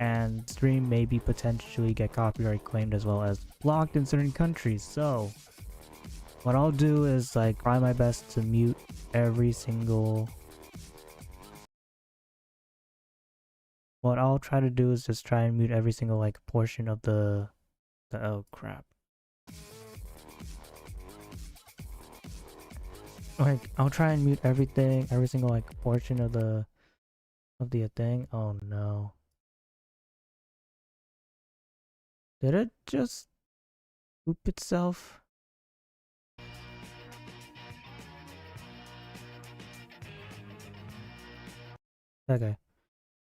and stream maybe potentially get copyright claimed as well as blocked in certain countries. So what I'll do is like try my best to mute every single what I'll try to do is just try and mute every single like portion of the oh crap. Like I'll try and mute everything, every single like portion of the thing. Oh no. Did it just poop itself? Okay.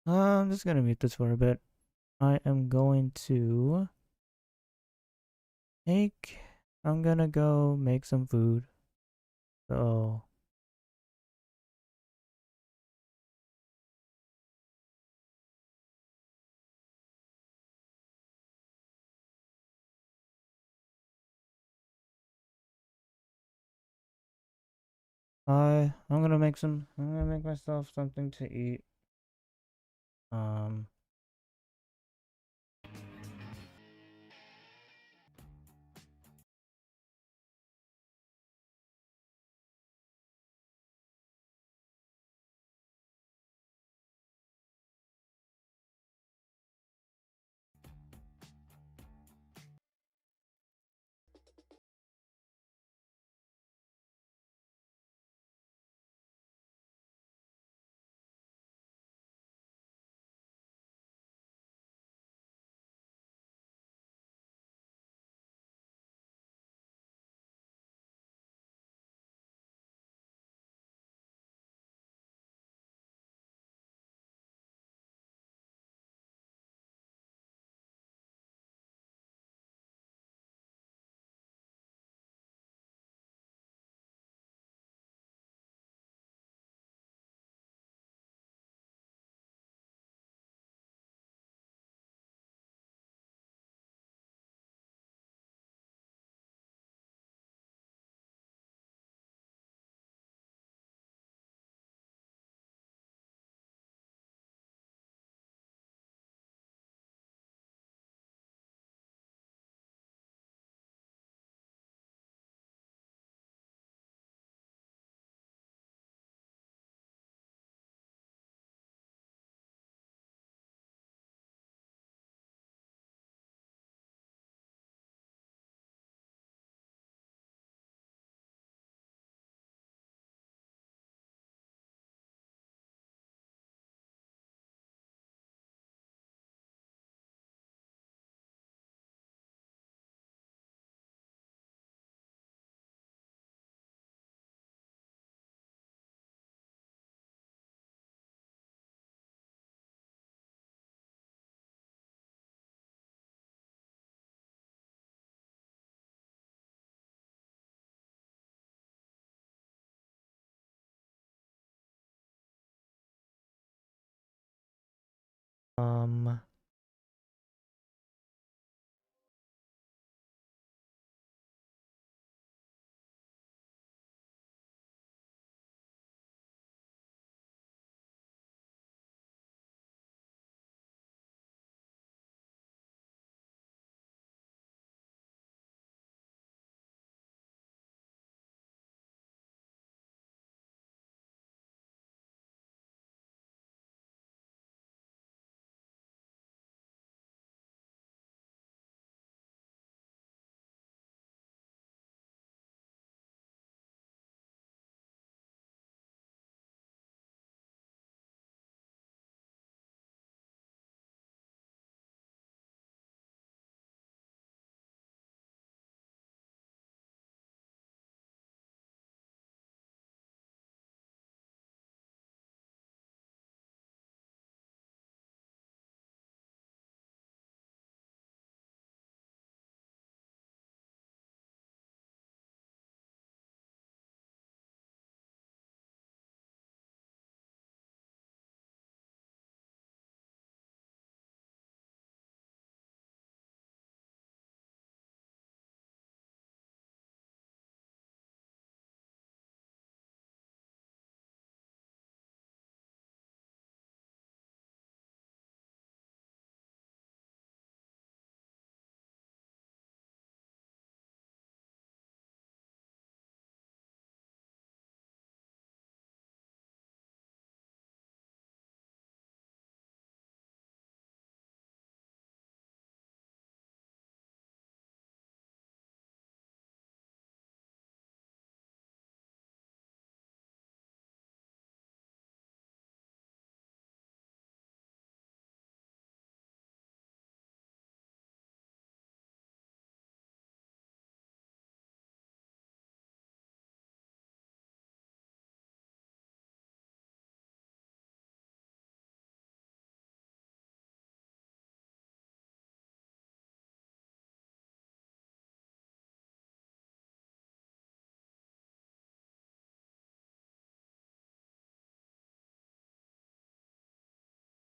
I'm just gonna mute this for a bit. I am going to make I'm gonna go make some food. So I'm gonna make myself something to eat. Um um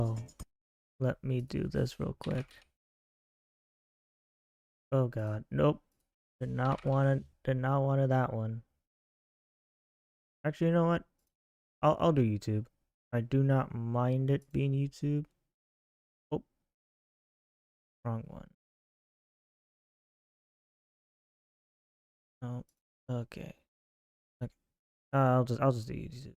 Oh, let me do this real quick. Oh god, nope. Did not want that one. Actually, you know what? I'll do YouTube. I do not mind it being YouTube. Oh, wrong one. Oh, okay. Okay. I'll just do YouTube.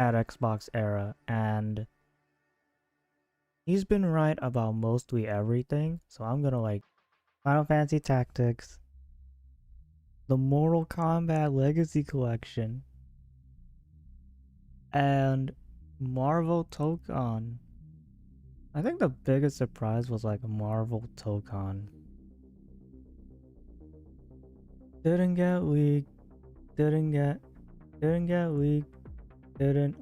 at Xbox era, and he's been right about mostly everything. So I'm gonna like Final Fantasy Tactics, the Mortal Kombat Legacy Collection, and Marvel Tokon. I think the biggest surprise was like Marvel Tokon. Didn't get leaked. Didn't get leaked. Didn't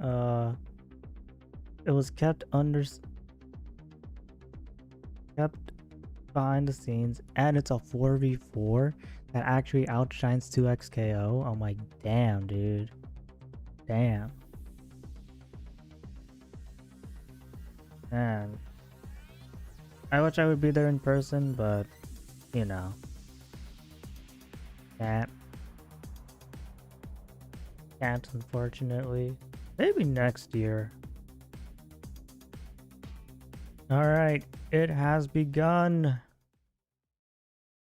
it was kept behind the scenes, and it's a 4v4 that actually outshines 2xKO. I'm like, damn, dude. Damn. Man. I wish I would be there in person, but you know. Can't, unfortunately. Maybe next year. Alright, it has begun.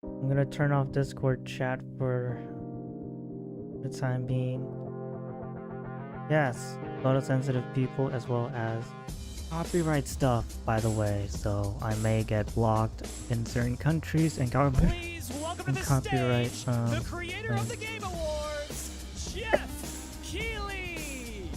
I'm gonna turn off Discord chat for the time being. Yes, photosensitive people as well as copyright stuff, by the way, so I may get blocked in certain countries and Please welcome to the copyright stage, the creator of the Game Awards, Jeff Keighley.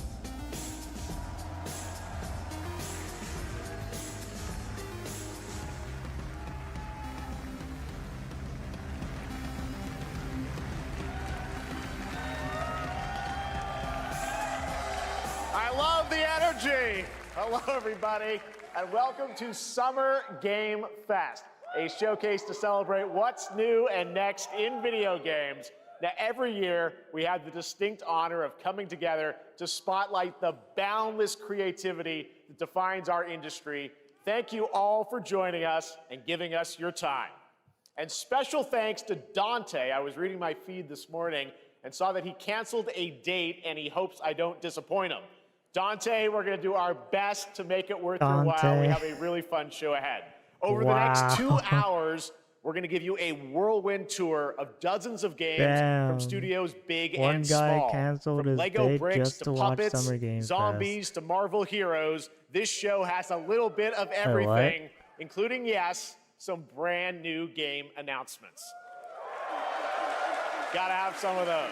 I love the energy. Hello, everybody, and welcome to Summer Game Fest, a showcase to celebrate what's new and next in video games. Now, every year, we have the distinct honor of coming together to spotlight the boundless creativity that defines our industry. Thank you all for joining us and giving us your time. And special thanks to Dante. I was reading my feed this morning and saw that he canceled a date, and he hopes I don't disappoint him. Dante, we're going to do our best to make it worth your while. We have a really fun show ahead. Over the next 2 hours, we're going to give you a whirlwind tour of dozens of games from studios big and small. From Lego bricks to puppets, zombies to Marvel heroes, this show has a little bit of everything, including, yes, some brand new game announcements. Gotta have some of those.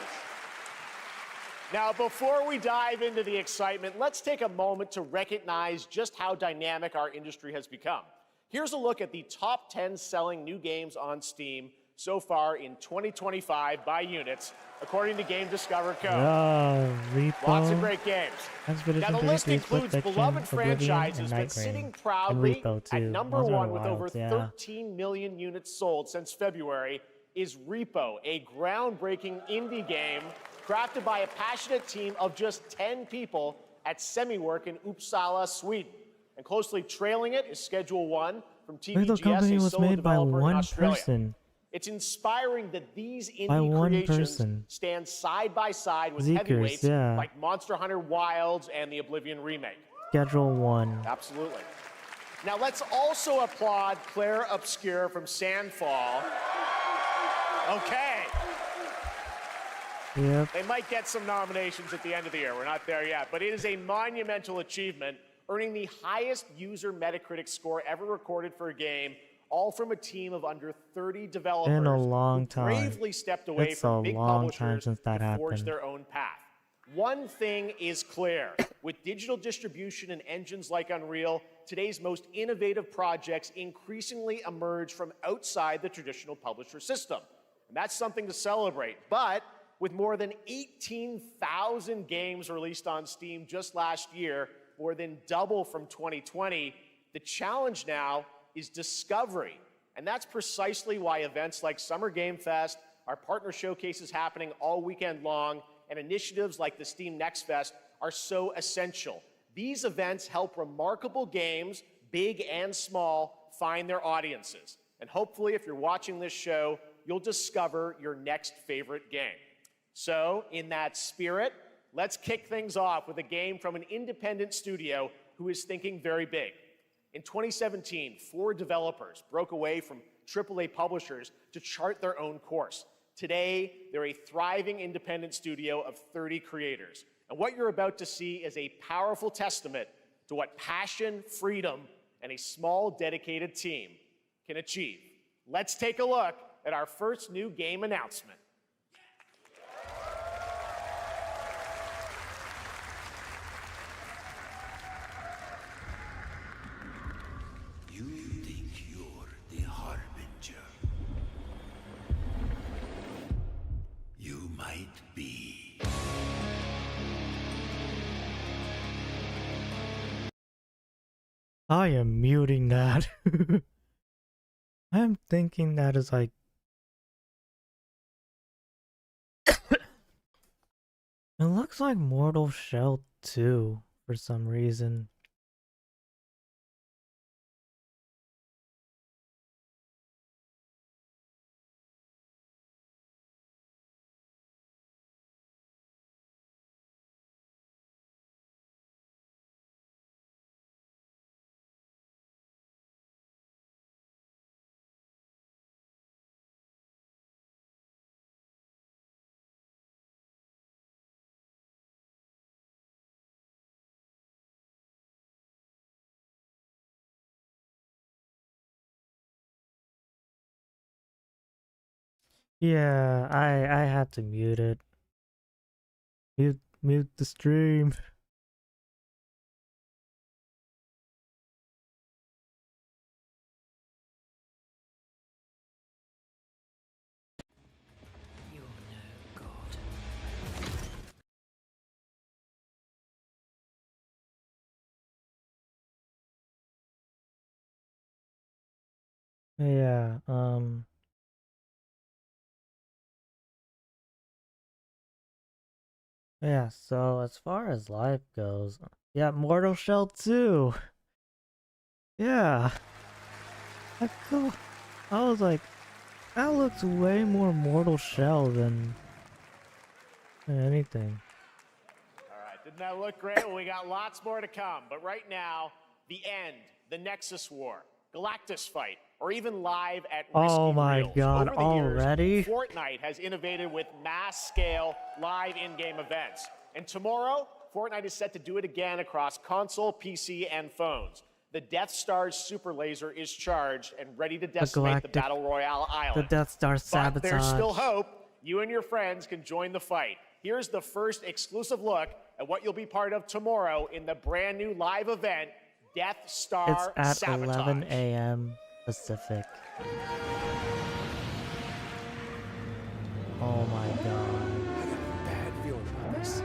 Now, before we dive into the excitement, let's take a moment to recognize just how dynamic our industry has become. Here's a look at the top 10 selling new games on Steam so far in 2025 by units, according to Game Discover Code. Lots of great games. Now, the list includes beloved franchises, but sitting proudly at number one with over 13 million units sold since February is Repo, a groundbreaking indie game crafted by a passionate team of just 10 people at Semiwork in Uppsala, Sweden. And closely trailing it is Schedule 1 from TVGS, a solo developer in Australia. It's inspiring that these indie creations stand side by side with heavyweights like Monster Hunter Wilds and the Oblivion remake. Schedule 1. Absolutely. Now let's also applaud Claire Obscure from Sandfall. Okay. Yep. They might get some nominations at the end of the year. We're not there yet, but it is a monumental achievement, earning the highest user Metacritic score ever recorded for a game, all from a team of under 30 developers in a long who bravely stepped away from big publishers to forge their own path. One thing is clear. With digital distribution and engines like Unreal, today's most innovative projects increasingly emerge from outside the traditional publisher system. And that's something to celebrate. But with more than 18,000 games released on Steam just last year, more than double from 2020, the challenge now is discovery. And that's precisely why events like Summer Game Fest, our partner showcases happening all weekend long, and initiatives like the Steam Next Fest are so essential. These events help remarkable games, big and small, find their audiences. And hopefully, if you're watching this show, you'll discover your next favorite game. So, in that spirit, let's kick things off with a game from an independent studio who is thinking very big. In 2017, 4 developers broke away from AAA publishers to chart their own course. Today, they're a thriving independent studio of 30 creators. And what you're about to see is a powerful testament to what passion, freedom, and a small, dedicated team can achieve. Let's take a look at our first new game announcement. You think you're the Harbinger. You might be. I am muting that. I'm thinking that is like it looks like Mortal Shell 2 for some reason. Yeah, I had to mute it. Mute the stream. You're no god. Yeah, yeah, so as far as life goes, yeah, Mortal Shell 2. Yeah. That's cool. I was like, that looks way more Mortal Shell than anything. All right, didn't that look great? Well, we got lots more to come. But right now, the end, the Nexus War, Galactus Fight, or even live at Oh Risky my Reels. god, Over the already? years, Fortnite has innovated with mass-scale live in-game events. And tomorrow, Fortnite is set to do it again across console, PC, and phones. The Death Star's super laser is charged and ready to decimate the Battle Royale island. The Death Star But sabotage. there's still hope. You and your friends can join the fight. Here's the first exclusive look at what you'll be part of tomorrow in the brand new live event, Death Star It's at Sabotage. 11 a.m. Pacific. Oh my god. I got a bad feeling about this.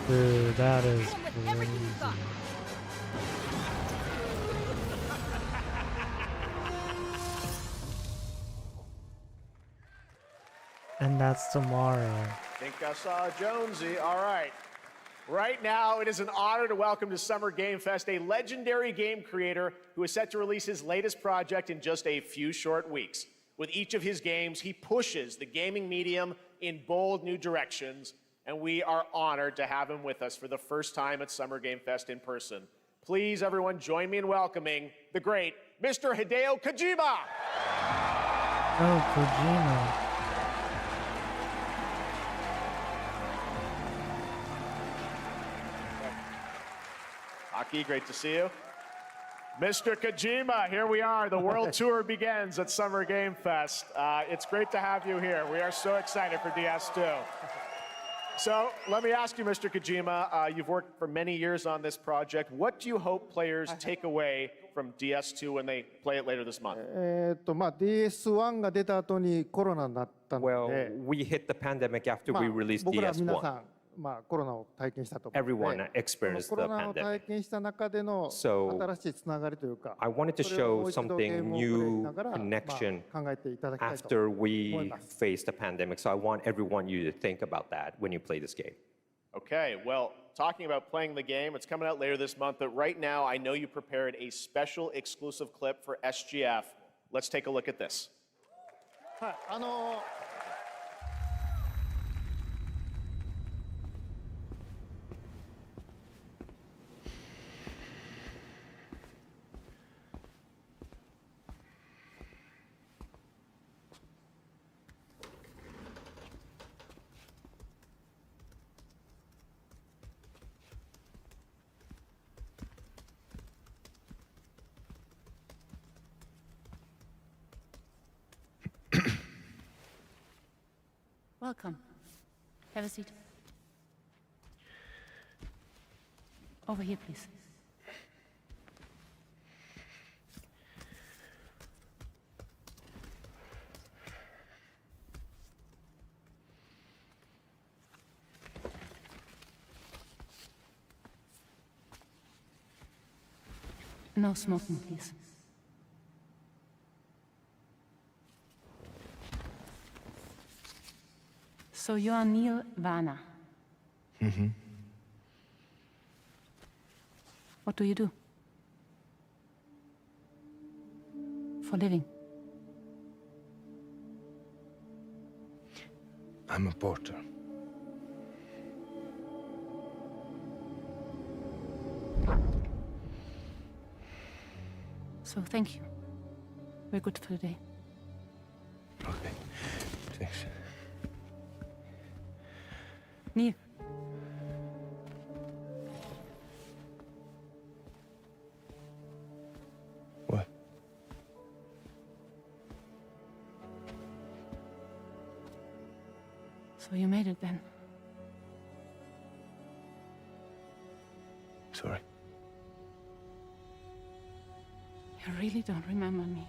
Dude, that is Hit him with everything crazy. you've got. And that's tomorrow. Think I saw Jonesy. All right. Right now, it is an honor to welcome to Summer Game Fest a legendary game creator who is set to release his latest project in just a few short weeks. With each of his games, he pushes the gaming medium in bold new directions, and we are honored to have him with us for the first time at Summer Game Fest in person. Please, everyone, join me in welcoming the great Mr. Hideo Kojima. Oh, Kojima. Aki, great to see you. Mr. Kojima, here we are. The world tour begins at Summer Game Fest. It's great to have you here. We are so excited for DS2. So let me ask you, Mr. Kojima, you've worked for many years on this project. What do you hope players take away from DS2 when they play it later this month? DS1 が出た後にコロナになったの Well, で、 we hit the pandemic after まあ we released 僕ら皆さ DS1. ん、コロナを体験したと思うの Everyone で、 experienced その the コロナを体 pandemic. 験した中での So, 新しいつながりというか、 I wanted to それをも show う一度ゲー something ムをプレイし new ながら、 connection 考えていただきたいと after 思い we ます。 faced the pandemic. So I want everyone you to think about that when you play this game. Okay, well, talking about playing the game, it's coming out later this month, but right now I know you prepared a special exclusive clip for SGF. Let's take a look at this. はい、Welcome. Have a seat. Over here, please. No smoking, please. So you are Neil Varner. Mm-hmm. What do you do? For a living? I'm a porter. So thank you. We're good for the day. Okay. Thanks. Neil. What? So you made it then? Sorry. You really don't remember me.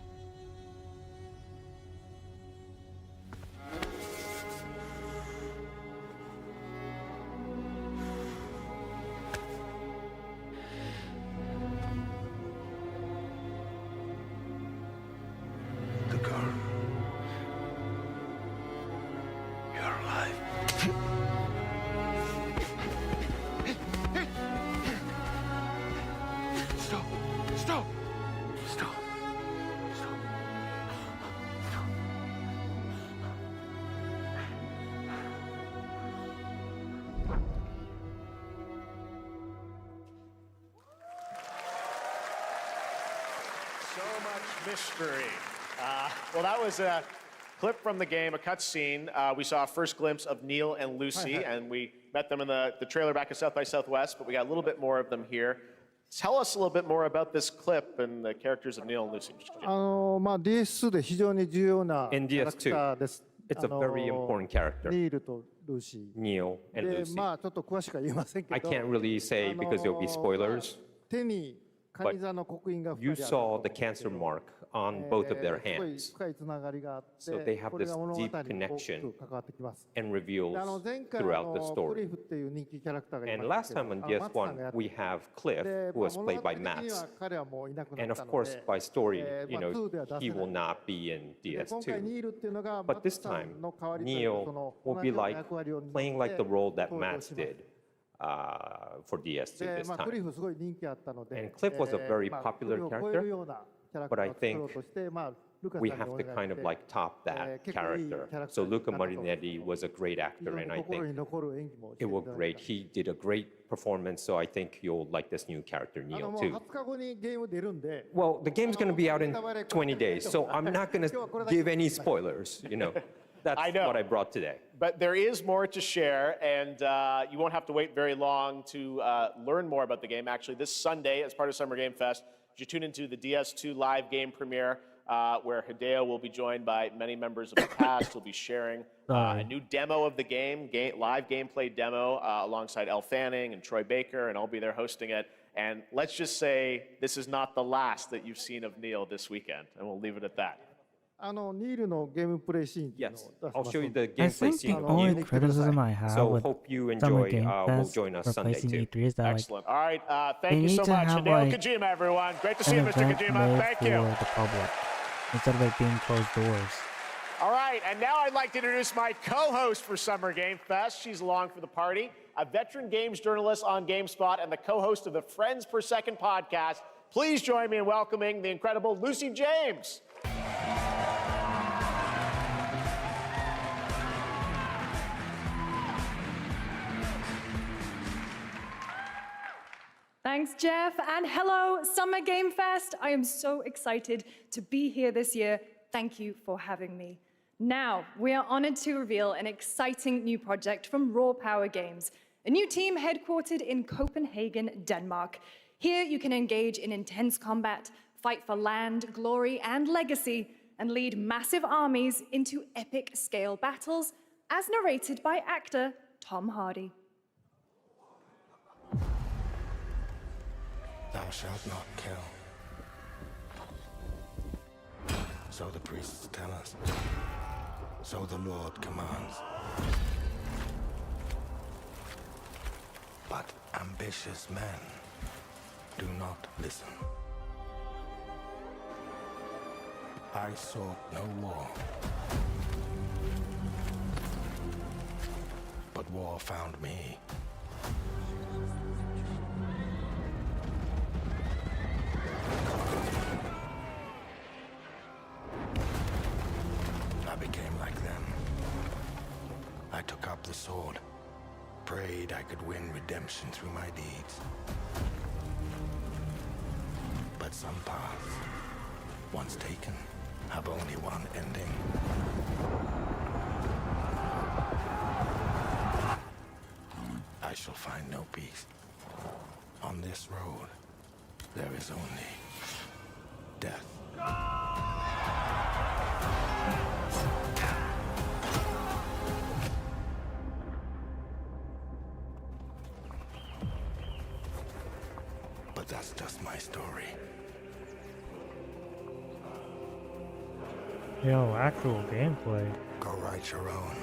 The girl. You're alive. Stop! Stop! Stop! Stop! Stop! So much mystery. Well, that was a clip from the game, a cutscene. We saw a first glimpse of Neil and Lucy, and we met them in the trailer back at South by Southwest, but we got a little bit more of them here. Tell us a little bit more about this clip and the characters of Neil and Lucy. DS2 で非常に重要なキ In ャラクターです It's a very important character, ニールとルーシ Neil ー and で Lucy. まあちょっと詳しくは言えませんけ I ど can't really say because there'll be spoilers. 手にカニ座の刻印が You 2人ある saw the cancer mark on both of their すごい hands 深いつながりがあって So they have これが this 物語に deep 大き connection く関わってきます and で reveals 前回 throughout the クリ story. フっていう人気キャラクターがい And ま last したけ time ど on マッツさん DS1, がやって we have Cliff, で who was 物 played 語 by 的に Max. は彼はもういなくな And った of の course, で by story, まあ2では出せ he ない will not be in で今回 DS2. ニールっていうのがマ But ッツ this さ time, んの代わりというか Neil その will 同 be じような like 役割を担 playing っ like て the role that 登場 Max します did for DS2 で this まあクリ time. フすごい人気あったので And Cliff was a very まあ popular クリフを超え character, るようなキャラク but タ I ーを作ろう think としてまあルカさん we に have お to 願い kind し of て like top that 結構いいキャ character. ラクター So にな Luca ったと思います Marinetti was a great 非 actor, 常に and I 心に think 残る演技もして it い was ただ great. きまし He did a great performance, so I think you'll like this new character, た Neil, もう too. 20日後にゲーム出るんで Well, the game's going to be out in 20 days, so I'm not going to give any spoilers, you know. That's I know. what I brought today. But there is more to share, and you won't have to wait very long to learn more about the game. Actually, this Sunday, as part of Summer Game Fest, you tune into the DS2 live game premiere, where Hideo will be joined by many members of the cast. He'll be sharing a new demo of the game, live gameplay demo, alongside Elle Fanning and Troy Baker, and I'll be there hosting it. And let's just say this is not the last that you've seen of Neil this weekend, and we'll leave it at that. ニールのゲームプレイシーンっていう Yes, のを出し I'll ます show you ので the I gameplay think the scene of only Neil. criticism I have So with hope you Summer enjoy, Game will Fest join us Sunday replacing too. E3 is that like Excellent. All right, they thank you need so to much. have, Hideo like, Kojima, everyone. Great to see an you, Mr. event Kojima. made Thank for you. the public instead of it being closed doors. All right, and now I'd like to introduce my co-host for Summer Game Fest. She's along for the party, a veteran games journalist on GameSpot and the co-host of the Friends Per Second podcast. Please join me in welcoming the incredible Lucy James. Thanks, Jeff, and hello, Summer Game Fest. I am so excited to be here this year. Thank you for having me. Now, we are honored to reveal an exciting new project from Raw Power Games, a new team headquartered in Copenhagen, Denmark. Here, you can engage in intense combat, fight for land, glory, and legacy, and lead massive armies into epic scale battles as narrated by actor Tom Hardy. Thou shalt not kill. So the priests tell us. So the Lord commands. But ambitious men do not listen. I sought no war. But war found me. I became like them. I took up the sword, prayed I could win redemption through my deeds. But some paths, once taken, have only one ending. I shall find no peace. On this road, there is only death. But that's just my story. Yo, actual gameplay. Go write your own.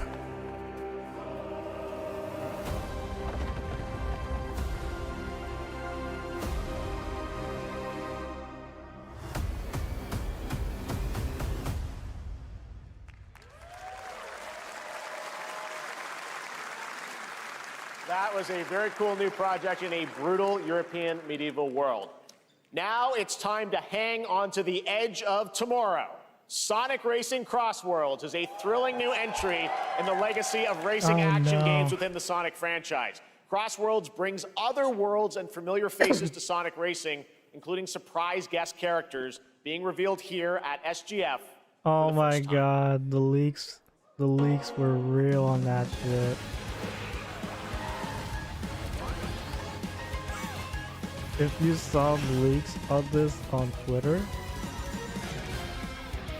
That was a very cool new project in a brutal European medieval world. Now it's time to hang on to the edge of tomorrow. Sonic Racing Crossworlds is a thrilling new entry in the legacy of racing action games within the Sonic franchise. Crossworlds brings other worlds and familiar faces to Sonic Racing, including surprise guest characters being revealed here at SGF. Oh my god, the leaks were real on that shit. If you saw the leaks of this on Twitter,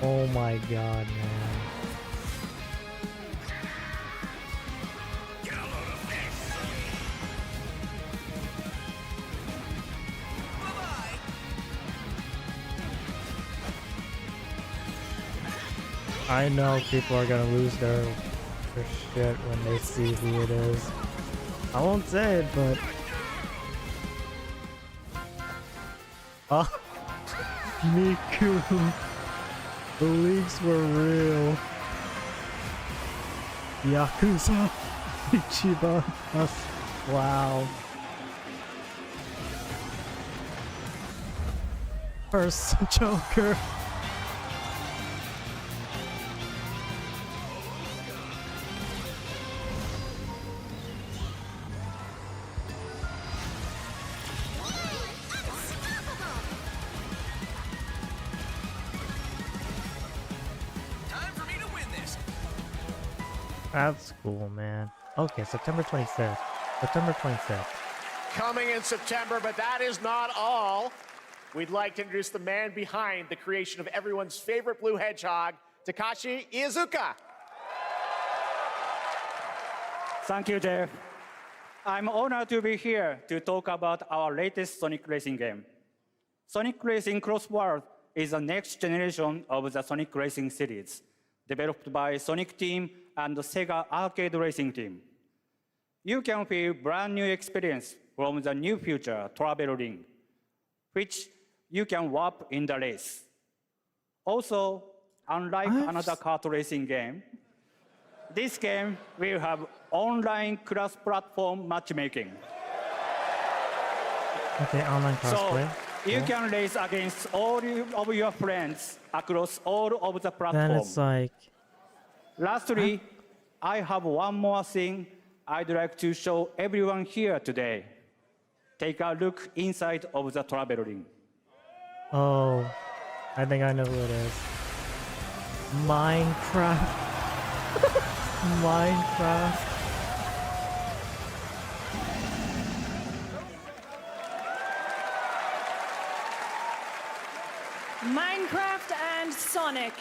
oh my god, man. I know people are gonna lose their shit when they see who it is. I won't say it, but Miku, the leaks were real. Yakuza, Ichiban, wow. First Joker. That's cool, man. Okay, September 25th. September 25th. Coming in September, but that is not all. We'd like to introduce the man behind the creation of everyone's favorite blue hedgehog, Takashi Iizuka. Thank you, Jeff. I'm honored to be here to talk about our latest Sonic Racing game. Sonic Racing Crossworld is the next generation of the Sonic Racing series, developed by Sonic Team and the Sega Arcade Racing Team. You can feel brand new experience from the new future travel ring, which you can warp in the race. Also, unlike another kart racing game, this game will have online cross-platform matchmaking. Okay, online crossplay. So you can race against all of your friends across all of the platforms. Then it's like... Lastly, I have one more thing I'd like to show everyone here today. Take a look inside of the travel ring. Oh, I think I know who it is. Minecraft. Minecraft. Minecraft and Sonic.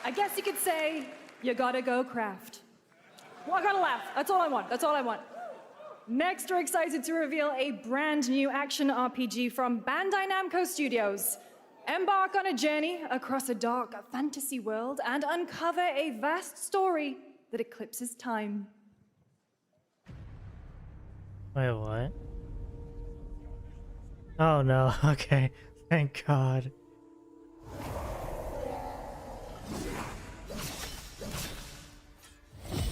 I guess you could say, you gotta go craft. Well, I gotta laugh. That's all I want. That's all I want. Next, we're excited to reveal a brand new action RPG from Bandai Namco Studios. Embark on a journey across a dark fantasy world and uncover a vast story that eclipses time. Wait, what? Oh no, okay. Thank God.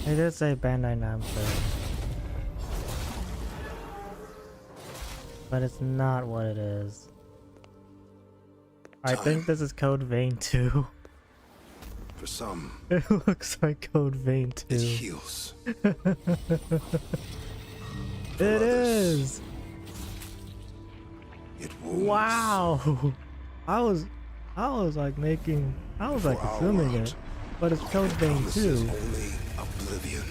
It did say Bandai Namco. But it's not what it is. I think this is Code Vein 2. For some, It looks like Code Vein 2. it heals. It is! It wounds. Wow! I was like assuming it. But it's Code Vein Promises 2. only oblivion.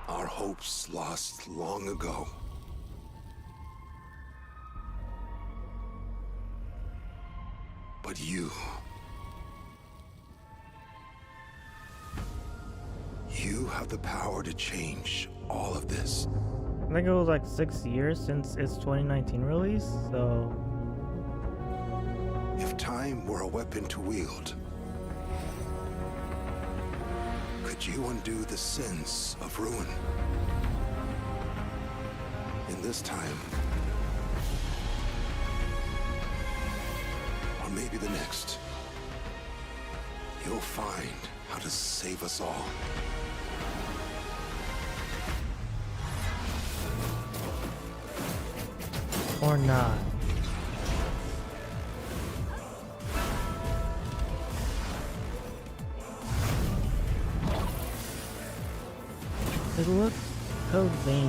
Our hopes lost long ago. But you have the power to change all of this. I think it was like 6 years since its 2019 release, so... If time were a weapon to wield, could you undo the sins of ruin? In this time, or maybe the next, you'll find how to save us all. Or not. It looks Code Veiny.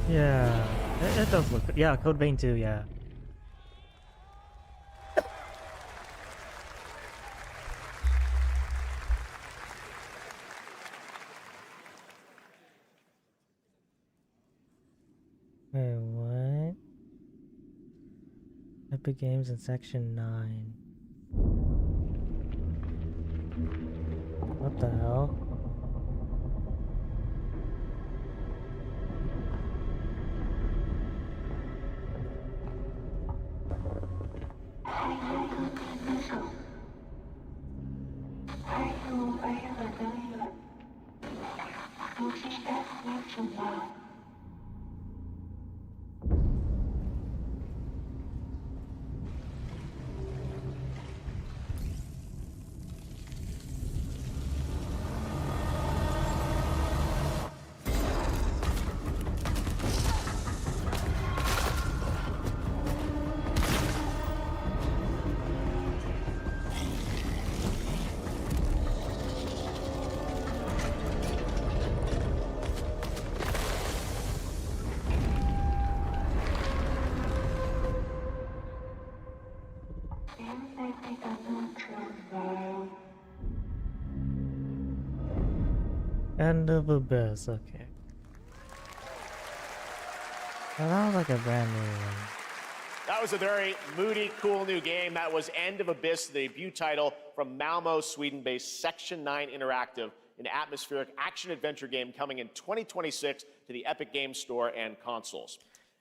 Yeah, it does look. Yeah, Code Vein 2. Yeah. Wait, what? Epic Games in Section 9. What the hell? End of Abyss, okay. Well, that was like a brand new one. That was a very moody, cool new game. That was End of Abyss, the debut title from Malmo, Sweden-based Section 9 Interactive, an atmospheric action-adventure game coming in 2026 to the Epic Games Store and consoles.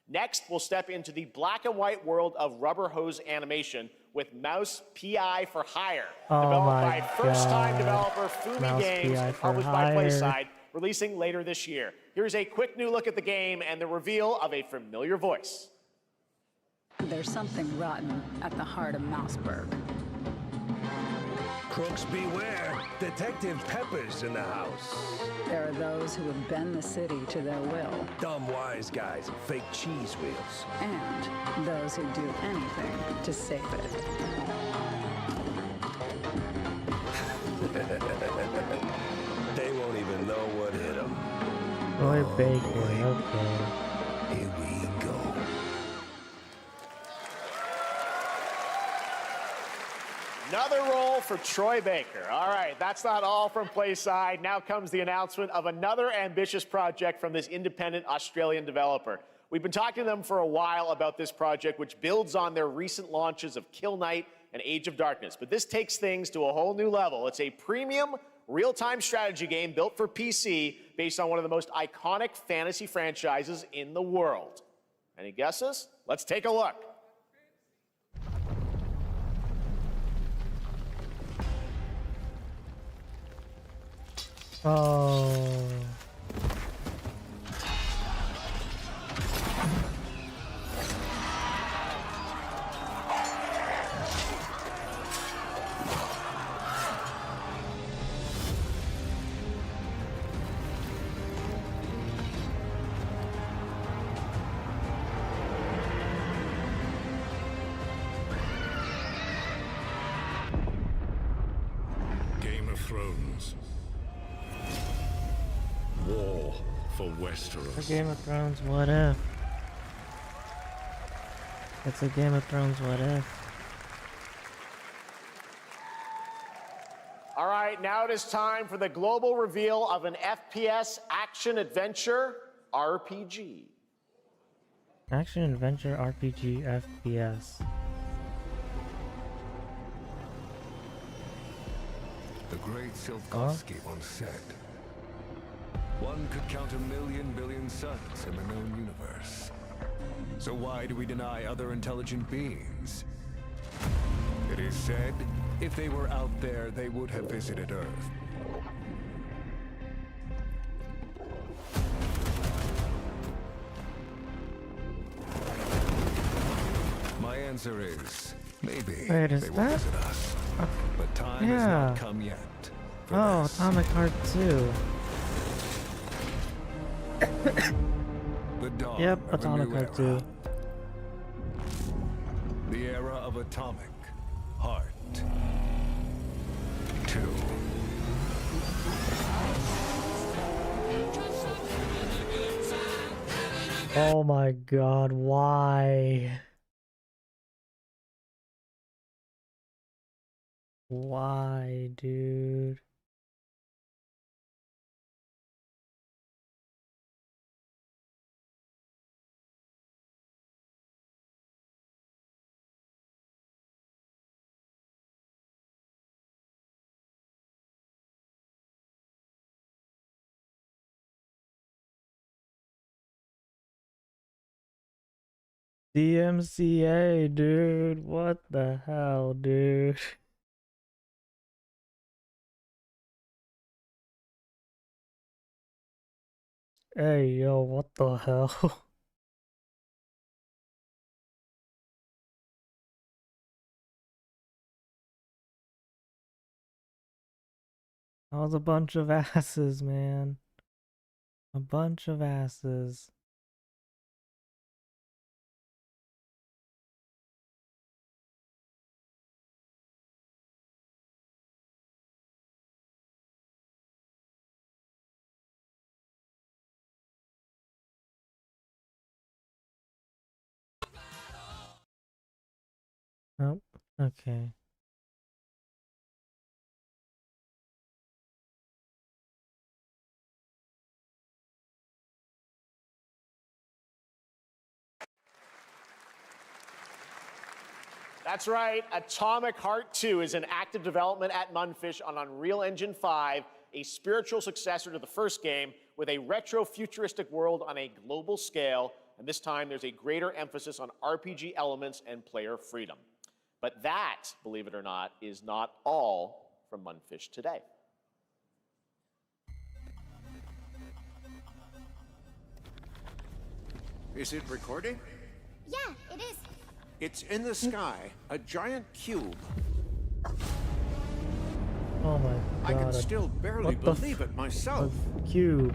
Next, we'll step into the black and white world of rubber hose animation with Mouse P.I. for Hire, developed by first-time developer Fumi Mouse Games P.I. and for published by Hire. PlaySide, releasing later this year. Here's a quick new look at the game and the reveal of a familiar voice. There's something rotten at the heart of Mouseburg. Crooks beware. Detective Pepper's in the house. There are those who would bend the city to their will, Dumb wise guys and fake cheese wheels. and those who do anything to save it. They won't even know what hit them. Roy Baker, okay. Here we go. Another role for Troy Baker. All right, that's not all from Playside. Now comes the announcement of another ambitious project from this independent Australian developer. We've been talking to them for a while about this project, which builds on their recent launches of Kill Knight and Age of Darkness. But this takes things to a whole new level. It's a premium real-time strategy game built for PC based on one of the most iconic fantasy franchises in the world. Any guesses? Let's take a look. Oh. Game of Thrones. War for Westeros. It's a Game of Thrones, what if? It's a Game of Thrones, what if? All right, now it is time for the global reveal of an FPS action-adventure RPG. Action adventure RPG FPS. The great Silkovsky once said, one could count 1,000,000 billion suns in the known universe. So why do we deny other intelligent beings? It is said, if they were out there, they would have visited Earth. My answer is, maybe Wait, is they will that? visit us. But time has Yeah. not come yet. for Oh, this. Atomic Heart 2. The dawn Yep, of a Atomic new Heart era. 2. The era of Atomic Heart 2. Oh my god, why? Why, dude? DMCA, dude. What the hell, dude? Hey, yo, what the hell? That was a bunch of asses, man. A bunch of asses. Oh, okay. That's right. Atomic Heart 2 is in active development at Mundfish on Unreal Engine 5, a spiritual successor to the first game with a retro-futuristic world on a global scale, and this time there's a greater emphasis on RPG elements and player freedom. But that, believe it or not, is not all from Mundfish today. Is it recording? Yeah, it is. It's in the sky, a giant cube. Oh my god. I can still barely what the believe it myself. A cube.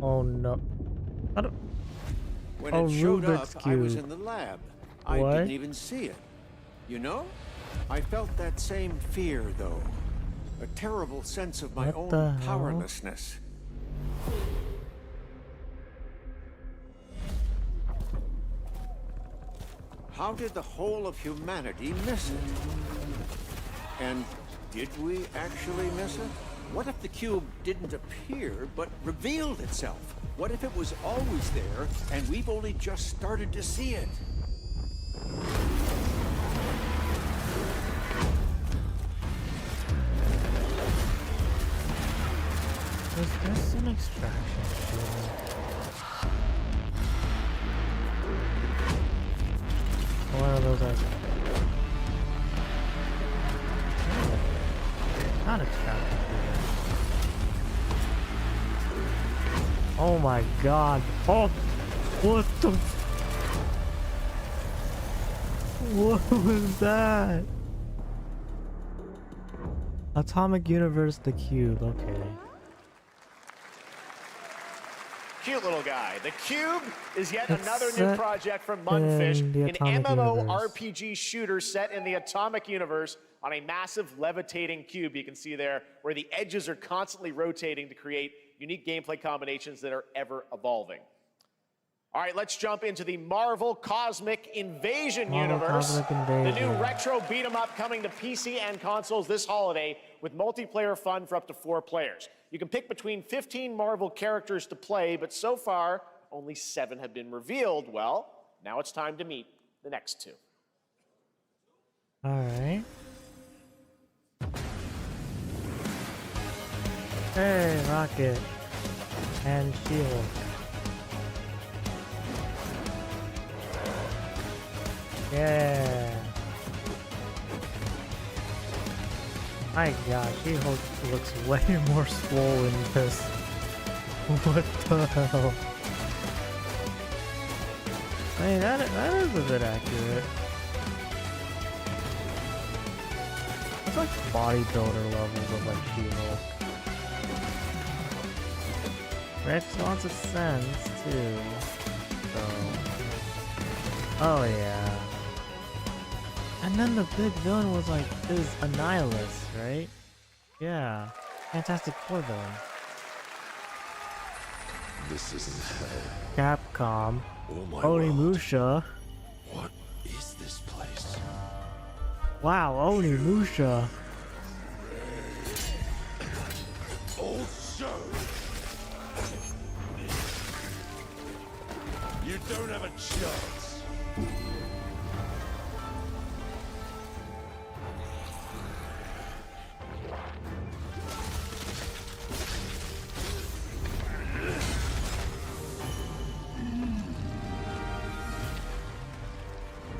Oh no. I don't. When Oh, it showed Rubik's up, I was Cube. in the lab. What? I didn't even see it. You know? I felt that same fear, though. A terrible sense of my What the own hell? powerlessness. How did the whole of humanity miss it? And did we actually miss it? What if the cube didn't appear, but revealed itself? What if it was always there, and we've only just started to see it? Was there some extraction shooting? One of those are not extraction shooting. Oh my god. Oh, what the what was that? Atomic Universe the Cube, okay. Cute little guy. The Cube is yet It's another new set project from Mundfish, in the an Atomic MMORPG shooter set in the Atomic Universe on a massive levitating cube. You can see there where the edges are constantly rotating to create unique gameplay combinations that are ever evolving. All right, let's jump into the Marvel Cosmic Invasion universe. The new retro beat 'em up coming to PC and consoles this holiday with multiplayer fun for up to 4 players. You can pick between 15 Marvel characters to play, but so far only 7 have been revealed. Well, now it's time to meet the next 2. All right. Hey, Rocket and She-Hulk. Yeah. My God, She-Hulk looks way more swollen than this. What the hell? I mean, that is a bit accurate. It's like bodybuilder levels of like She-Hulk. Rex wants a sense too. So. Oh yeah. And then the big villain was like, is Annihilus, right? Yeah. Fantastic Four villain. This isn't hell. Capcom. Oh my Onimusha. What is this place? Wow, Onimusha. Also, you don't have a chance.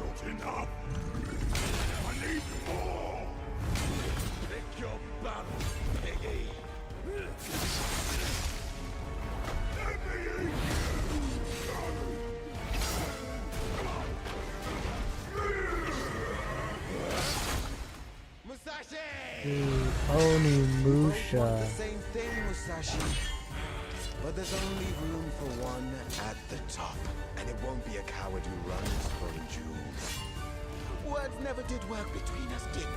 Not enough. I need more. Pick your battle, piggy. Onimusha. Same thing, Musashi. But there's only room for one at the top. And it won't be a coward who runs from jewels. Words never did work between us, did they?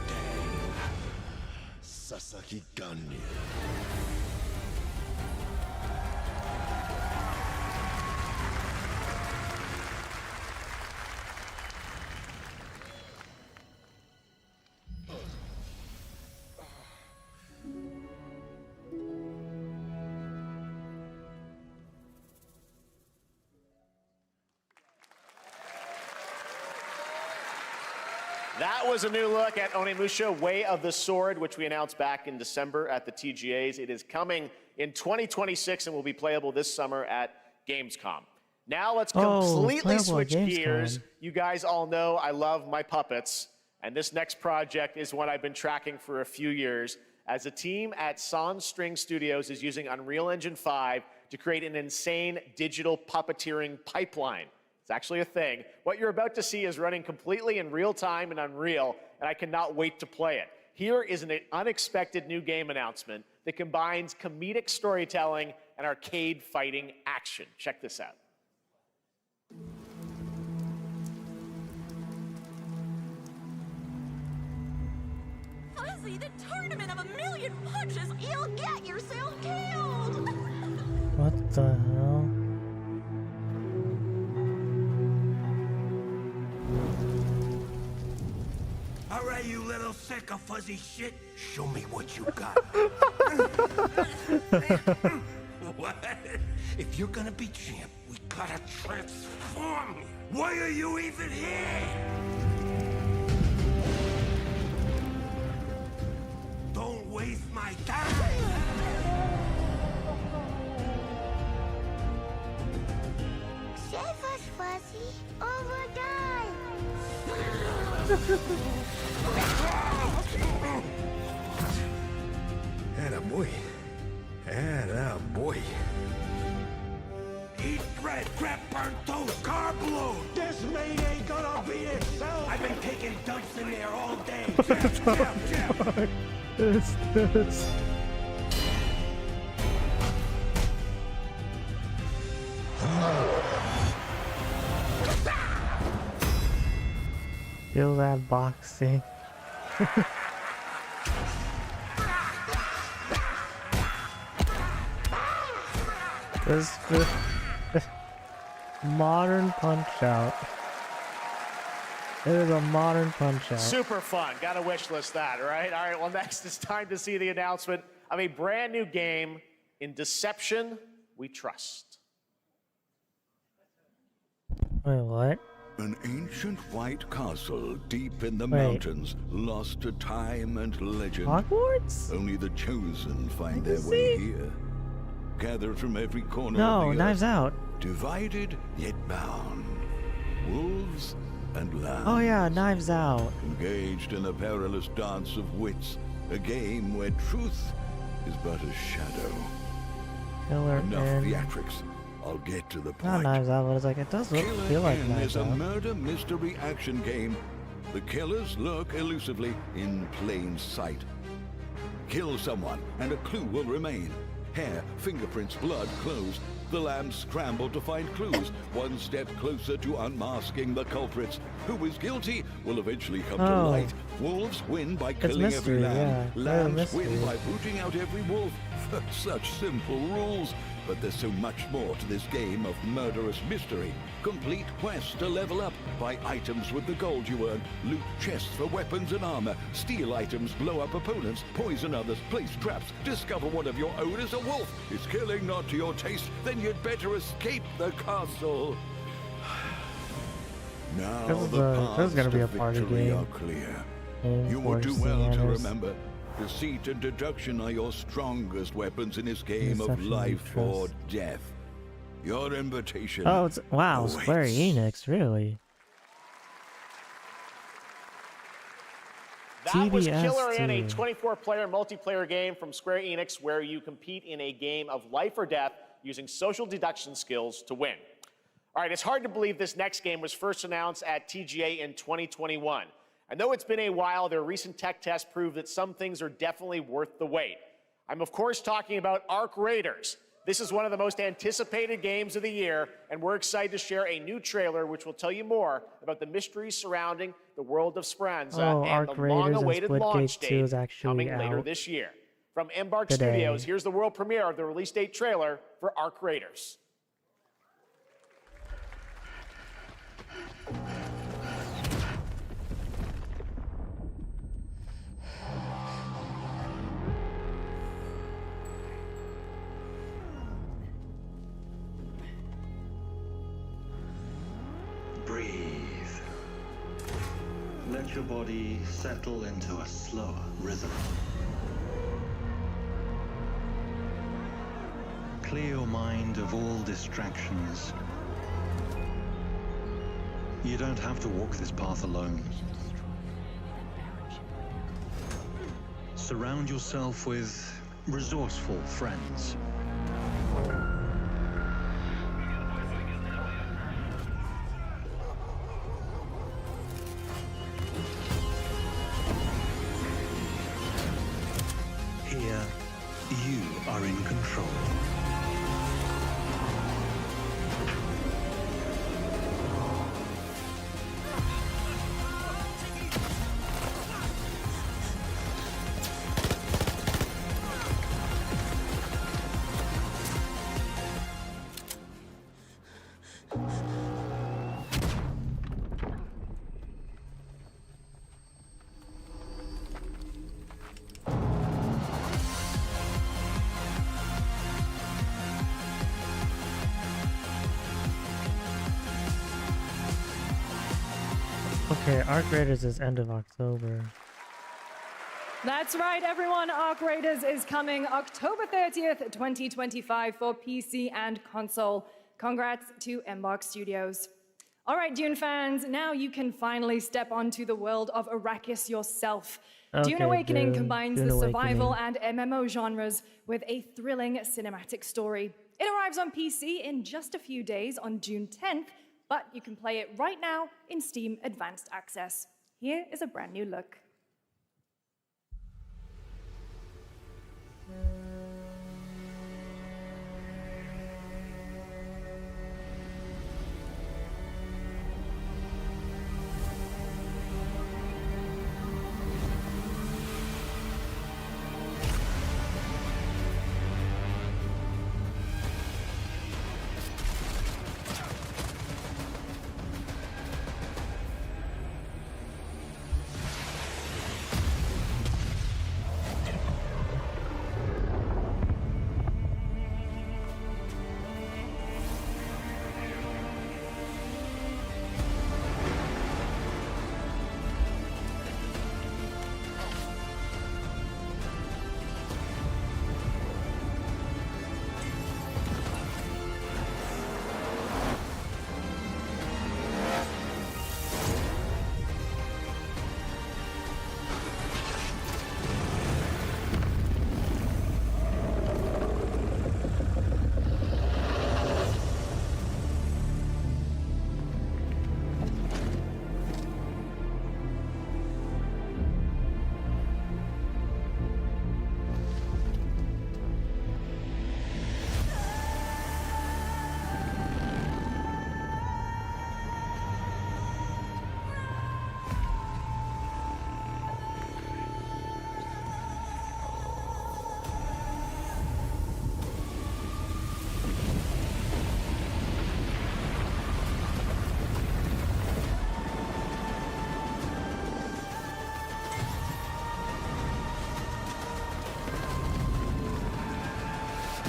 Sasaki Ganyu. That was a new look at Onimusha Way of the Sword, which we announced back in December at the TGAs. It is coming in 2026 and will be playable this summer at Gamescom. Now let's completely switch gears. You guys all know I love my puppets, and this next project is one I've been tracking for a few years, as a team at Sans String Studios is using Unreal Engine 5 to create an insane digital puppeteering pipeline. It's actually a thing. What you're about to see is running completely in real time in Unreal, and I cannot wait to play it. Here is an unexpected new game announcement that combines comedic storytelling and arcade fighting action. Check this out. Fuzzy, the tournament of 1,000,000 punches, you'll get yourself killed! What the hell? Hooray! right, you little sack of fuzzy shit. Show me what you got. What? If you're gonna be champ, we gotta transform you. Why are you even here? Don't waste my time. Save us, Fuzzy, or we'll die. Attaboy. Attaboy. Eat bread, crap, burnt toast, carb load. This mate ain't gonna beat itself. I've been taking dumps in there all day. Jeff. This. Feel that boxing. This modern Punch Out. It is a modern Punch Out. Super fun. Gotta wish list that, right? All right, well, next it's time to see the announcement of a brand new game in Deception We Trust. Wait, what? An ancient white castle deep in the mountains, lost to time and legend. Hogwarts? Only the chosen find their way here. Gathered from every corner of the Knives earth. Out. Divided yet bound. Wolves and lambs. Oh yeah, Knives Out. Engaged in a perilous dance of wits. A game where truth is but a shadow. Killer Enough N. theatrics. I'll get to the Not point. Knives Out, but it's like, it does feel Killer like N Knives is a Out. murder mystery action game. The killers lurk elusively in plain sight. Kill someone and a clue will remain. Hair, fingerprints, blood, clothes. The lambs scramble to find clues. One step closer to unmasking the culprits. Who is guilty will eventually come to Oh. light. Wolves win by killing mystery, every lamb. yeah. Very Lambs win mystery. by rooting out every wolf. Such simple rules. But there's so much more to this game of murderous mystery. Complete quests to level up. Buy items with the gold you earn. Loot chests for weapons and armor. Steal items, blow up opponents, poison others, place traps. Discover one of your own is a wolf. Is killing not to your taste? Then you'd better escape the castle. Now This is the this is gonna paths be to a party victory game. are clear. Aim You for would do well to Siennas. remember, deceit and deduction are your strongest weapons in this game of Deception life we or trust. death. Your invitation. Oh, it's wow, Square awaits. Enix, really? That was TBS Killer N, a too. 24-player multiplayer game from Square Enix where you compete in a game of life or death using social deduction skills to win. All right, it's hard to believe this next game was first announced at TGA in 2021. And though it's been a while, their recent tech tests prove that some things are definitely worth the wait. I'm of course talking about Arc Raiders. This is one of the most anticipated games of the year, and we're excited to share a new trailer which will tell you more about the mysteries surrounding the world of Speranza Oh, and Arc the Raiders and long-awaited launch Splitgate 2 date is actually coming later out this year. From Embark today. Studios, here's the world premiere of the release date trailer for Arc Raiders. Breathe. Let your body settle into a slower rhythm. Clear your mind of all distractions. You don't have to walk this path alone. Surround yourself with resourceful friends. Here, you are in control. Okay, Arc Raiders is end of October. That's right, everyone. Arc Raiders is coming October 30th, 2025 for PC and console. Congrats to Embark Studios. All right, Dune fans, now you can finally step onto the world of Arrakis yourself. Okay, Dune Awakening Dune. combines Dune the survival Awakening. and MMO genres with a thrilling cinematic story. It arrives on PC in just a few days on June 10th, but you can play it right now in Steam Advanced Access. Here is a brand new look.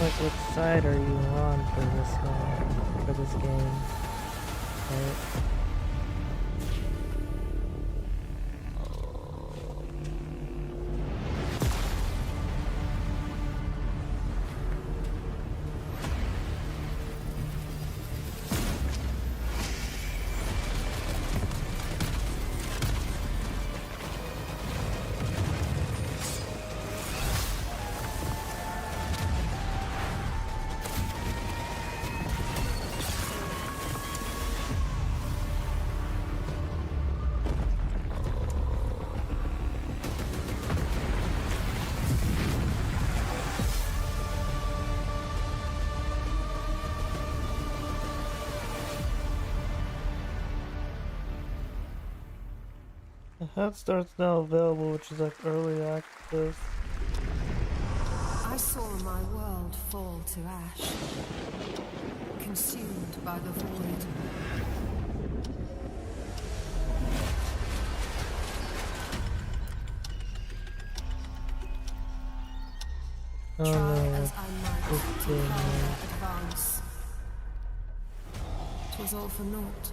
Like, what side are you on for this game? Right? The Head Start's now available, which is like early access. I saw my world fall to ash, consumed by the void. Oh Try no. as I might to further advance. 'Twas all for naught.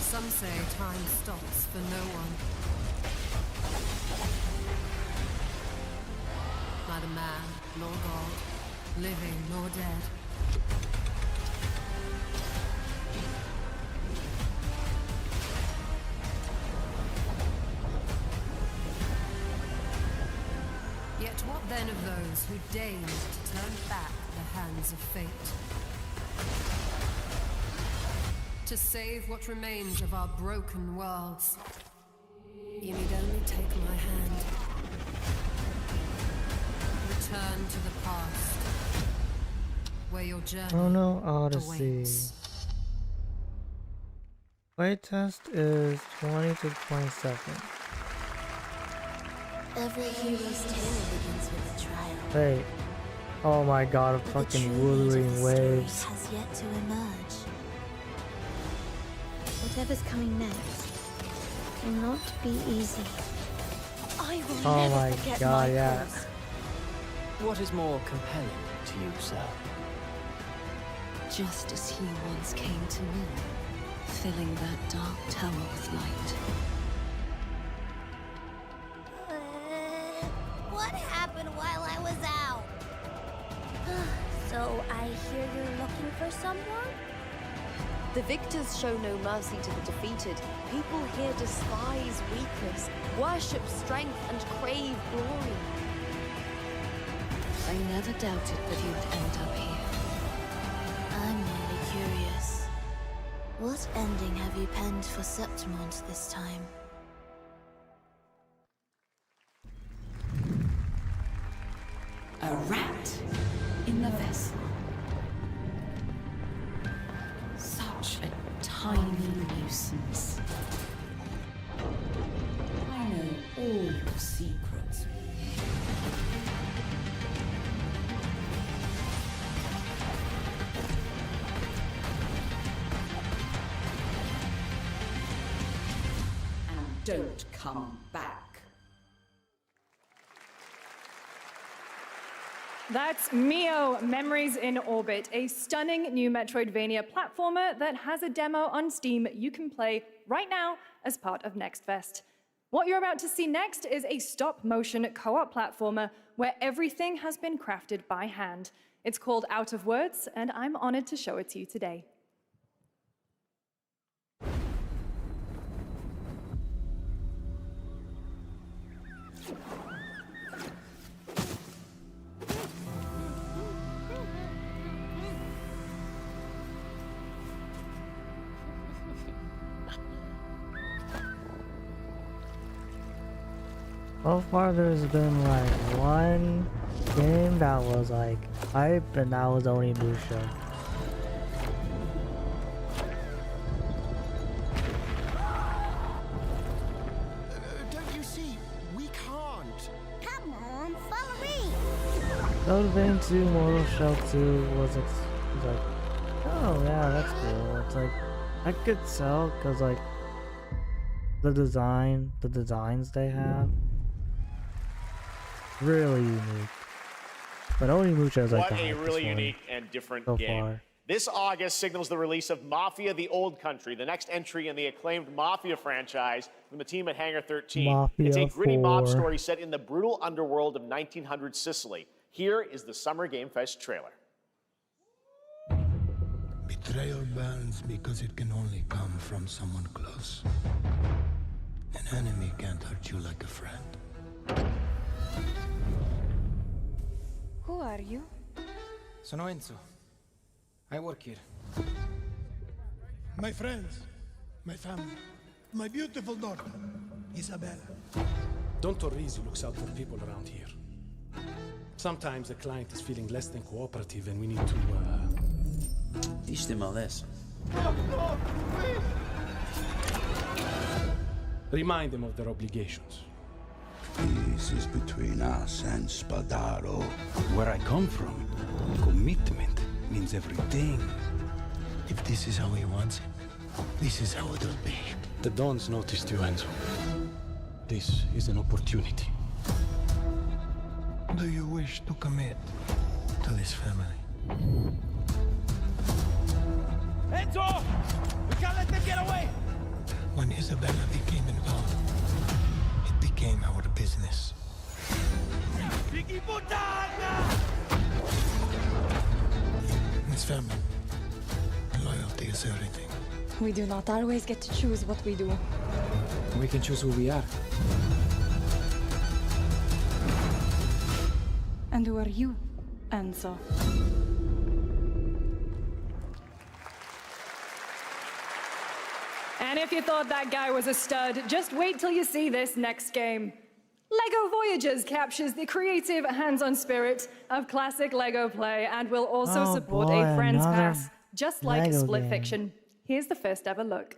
Some say time stops for no one. Neither man nor God, living nor dead. Yet what then of those who deigned to turn back the hands of fate? To save what remains of our broken worlds, you need only take my hand. Return to the past, where your journey Oh no, Odyssey. awaits. Playtest is 20 to 27. Every hero's tale begins with a trial. Wait. Oh my god, a But the fucking true meat of the Wuthering story Waves. has yet to emerge. whatever's coming next will not be easy. I will Oh never my forget god, my yeah. cause. What is more compelling to you, sir? Just as he once came to me, filling that dark tower with light. What happened while I was out? So I hear you're looking for someone? The victors show no mercy to the defeated. People here despise weakness, worship strength, and crave glory. I never doubted that you would end up here. I'm really curious. What ending have you penned for Septimont this time? A rat in the vessel. Such a tiny nuisance. I know all your secrets. And don't come back. That's Mio Memories in Orbit, a stunning new Metroidvania platformer that has a demo on Steam you can play right now as part of Next Fest. What you're about to see next is a stop-motion co-op platformer where everything has been crafted by hand. It's called Out of Words, and I'm honored to show it to you today. So far there's been like one game that was like hype, and that was Onimusha. Don't you see? We can't. Come on, follow me! Code Vein 2 Mortal Shell 2 was like, oh yeah, that's cool. It's like, I could tell because like the designs they have, really unique. But Onimusha is like what the a hypest really one unique and different so game. far. This August signals the release of Mafia: The Old Country, the next entry in the acclaimed Mafia franchise from the team at Hangar 13. Mafia It's a gritty mob 4. story set in the brutal underworld of 1900 Sicily. Here is the Summer Game Fest trailer. Betrayal burns because it can only come from someone close. An enemy can't hurt you like a friend. Who are you? Sono Enzo. I work here. My friends, my family, my beautiful daughter, Isabella. Don Torrisi looks out for people around here. Sometimes the client is feeling less than cooperative and we need to, teach them a lesson. Remind them of their obligations. This is between us and Spadaro. Where I come from, commitment means everything. If this is how he wants it, this is how it'll be. The Dons noticed you, Enzo. This is an opportunity. Do you wish to commit to this family? Enzo! We can't let them get away! When Isabella became involved, it became our business. Vicky Puttana! It's family. Loyalty is everything. We do not always get to choose what we do. We can choose who we are. And who are you, Enzo? And if you thought that guy was a stud, just wait till you see this next game. LEGO Voyagers captures the creative, hands-on spirit of classic LEGO play and will also Oh support boy, a Friends another Pass, just like LEGO Split game. Fiction. Here's the first ever look.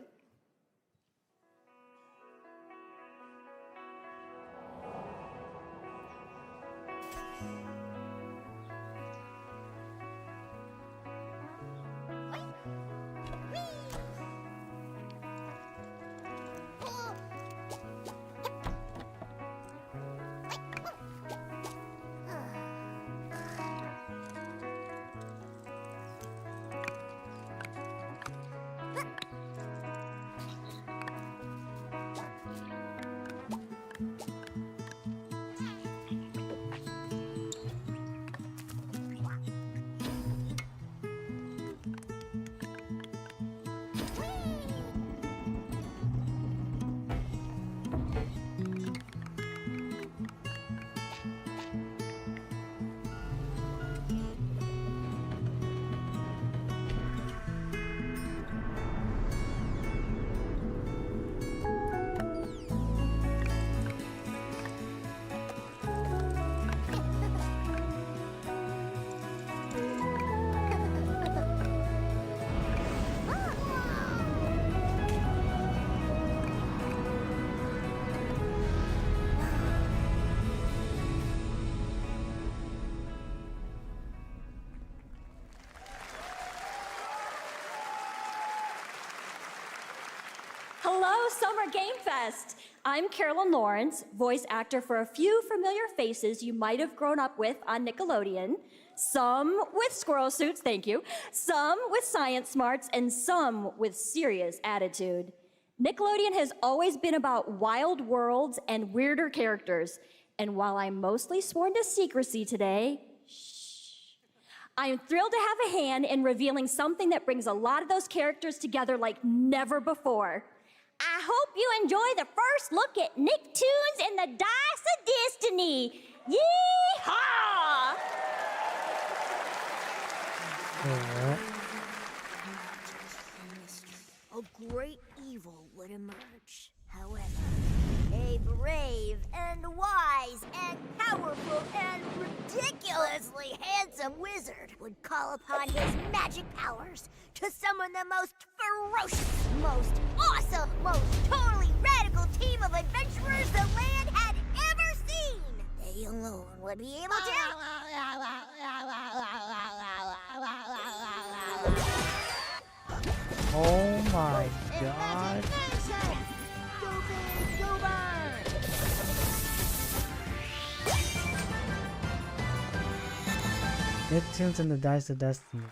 Hello, Summer Game Fest! I'm Carolyn Lawrence, voice actor for a few familiar faces you might have grown up with on Nickelodeon. Some with squirrel suits, thank you. Some with science smarts, and some with serious attitude. Nickelodeon has always been about wild worlds and weirder characters. And while I'm mostly sworn to secrecy today, I am thrilled to have a hand in revealing something that brings a lot of those characters together like never before. I hope you enjoy the first look at Nicktoons and the Dice of Destiny. Yee-haw! A great evil would emerge. However, a brave and wise and powerful and ridiculously handsome wizard would call upon his magic powers to summon the most ferocious, most awesome, most totally radical team of adventurers the land had ever seen. They alone would be able to... Oh my god. Nicktoons and the Dice of Destiny.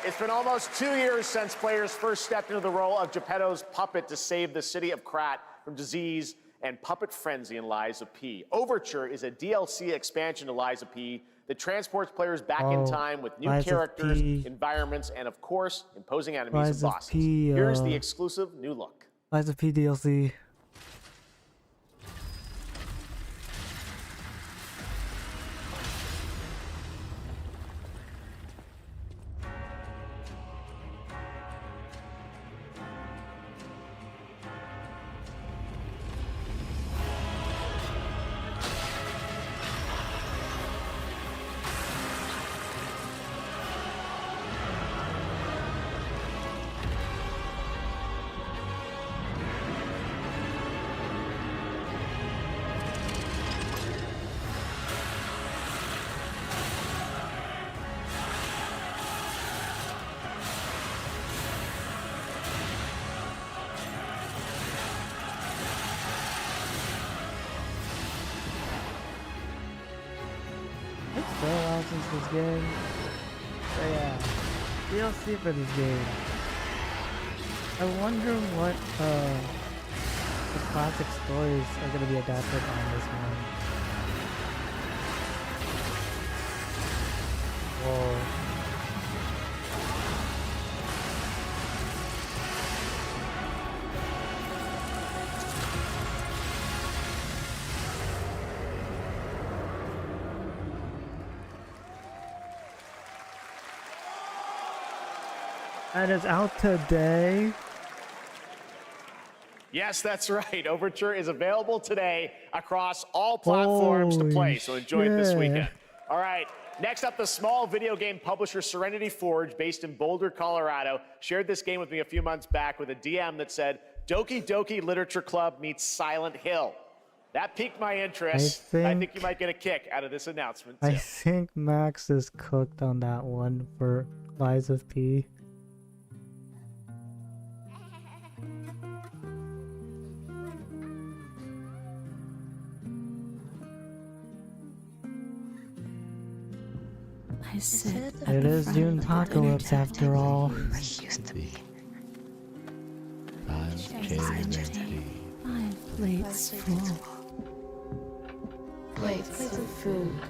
It's been almost 2 years since players first stepped into the role of Geppetto's puppet to save the city of Krat from disease and puppet frenzy in Lies of P. Overture is a DLC expansion to Lies of P that transports players back in time with new characters, environments, and of course, imposing enemies and bosses. Here's the exclusive new look. Lies of P DLC. It's been a while since this game. So yeah, DLC for this game. I wonder what the classic stories are going to be adapted on this one. Whoa. And it's out today. Yes, that's right. Overture is available today across all platforms to play, so enjoy it this weekend. All right, next up, the small video game publisher Serenity Forge, based in Boulder, Colorado, shared this game with me a few months back with a DM that said, Doki Doki Literature Club meets Silent Hill. That piqued my interest. I think you might get a kick out of this announcement, too. I think Max is cooked on that one for Lies of P. It is June Apocalypse after all. Used to be. 5 plates full. Plates of food.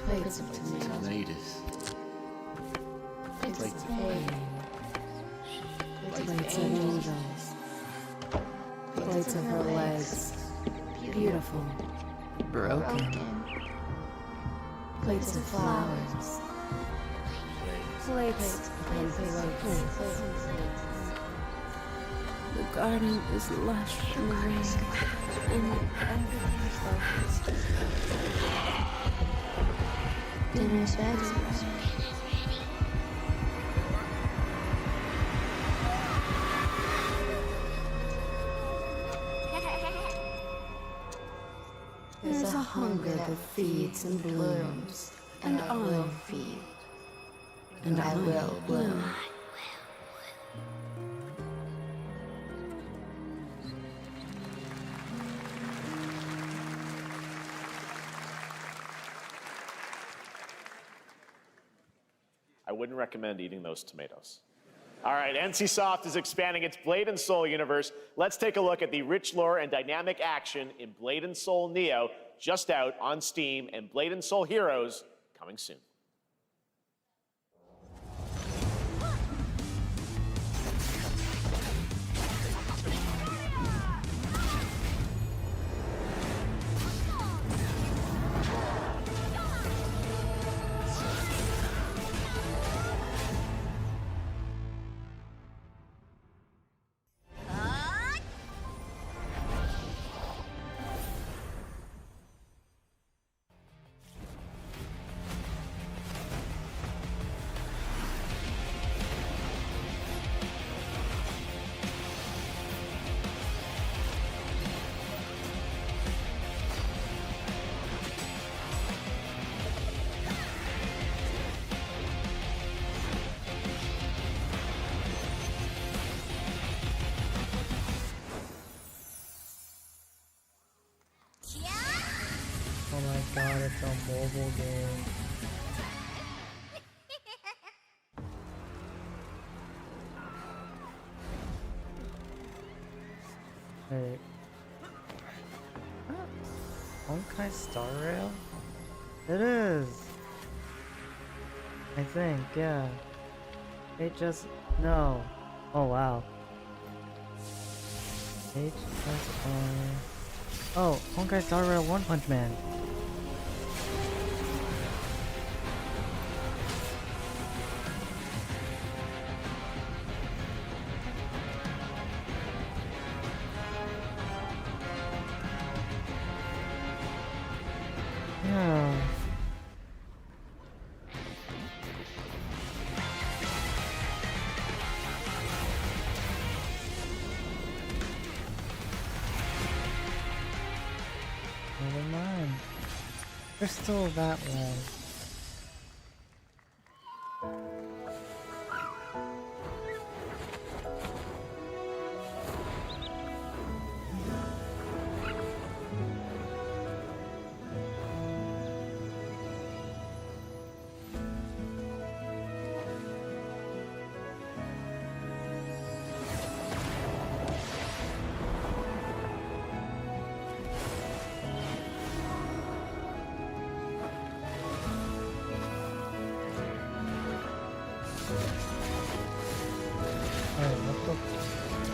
Plates of tomatoes. Plates of egg. Plates of angels. Plates of her legs. Beautiful. Broken. Plates of flowers. Plates and plates. The garden is lush and green, and everything's focused. Dinner's ready. There's a hunger that feeds and blooms, and I will feed, and I will bloom. wouldn't recommend eating those tomatoes. All right, NCSoft is expanding its Blade & Soul universe. Let's take a look at the rich lore and dynamic action in Blade & Soul Neo, just out on Steam, and Blade & Soul Heroes coming soon. Oh my god, it's a mobile game. Wait. Honkai Star Rail? It is! I think, yeah. It just... no. Oh wow. HSR... oh, Honkai Star Rail One Punch Man. Yeah. Never mind. There's still that one.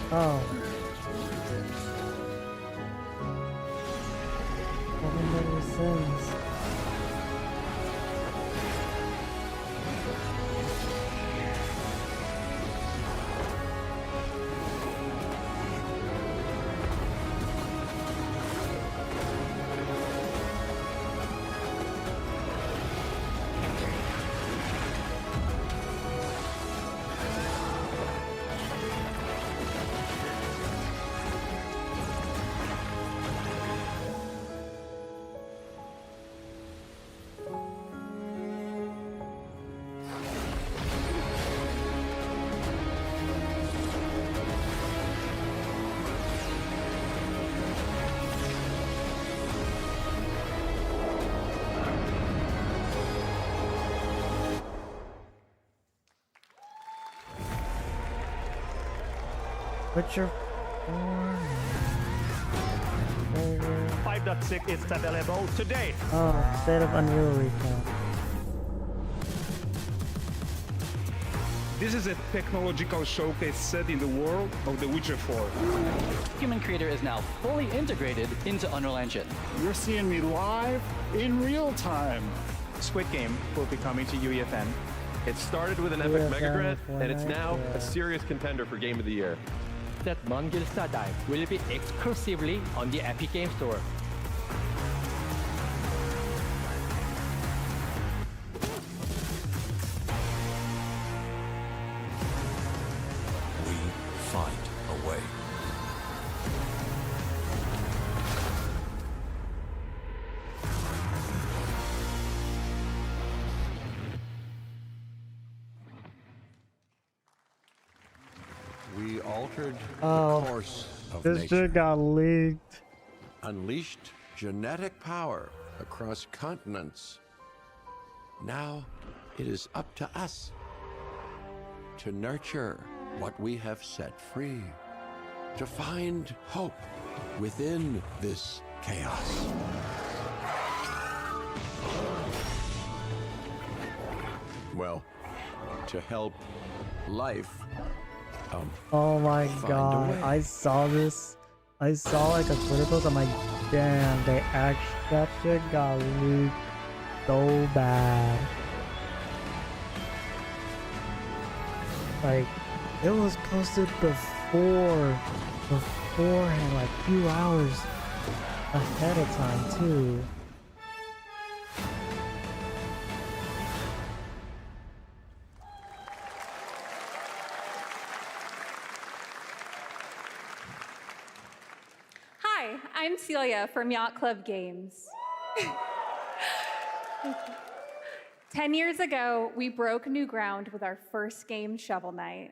Oh. Seven Deadly Sins. Witcher 5.6 is available today. oh, State of Unreal Recall. This is a technological showcase set in the world of The Witcher 4. Human Creator is now fully integrated into Unreal Engine. You're seeing me live in real time. Squid Game will be coming to UEFN. It started with an epic Megagrant, and it's now a serious contender for Game of the Year. That Mongilsta Dive will be exclusively on the Epic Game Store. We find a way. We altered Oh, the course of this nature. shit got leaked. Unleashed genetic power across continents. Now it is up to us to nurture what we have set free, to find hope within this chaos. Well, to help life oh my god, I saw this. I saw like a Twitter post. I'm like, damn, that shit got leaked so bad. Like, it was posted beforehand, like a few hours ahead of time too. Hi, I'm Celia from Yacht Club Games. 10 years ago, we broke new ground with our first game, Shovel Knight.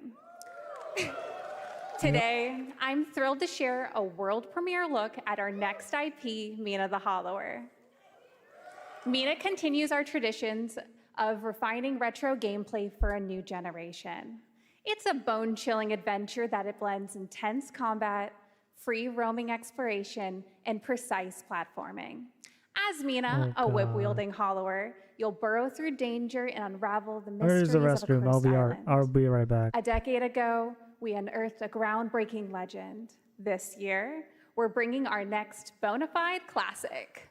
Today, I'm thrilled to share a world premiere look at our next IP, Mina the Hollower. Mina continues our traditions of refining retro gameplay for a new generation. It's a bone-chilling adventure that it blends intense combat, free roaming exploration, and precise platforming. As Mina, a whip-wielding hollower, you'll burrow through danger and unravel the mysteries Where's the of a restroom? cursed I'll be right back. A decade ago, we unearthed a groundbreaking legend. This year, we're bringing our next bona fide classic.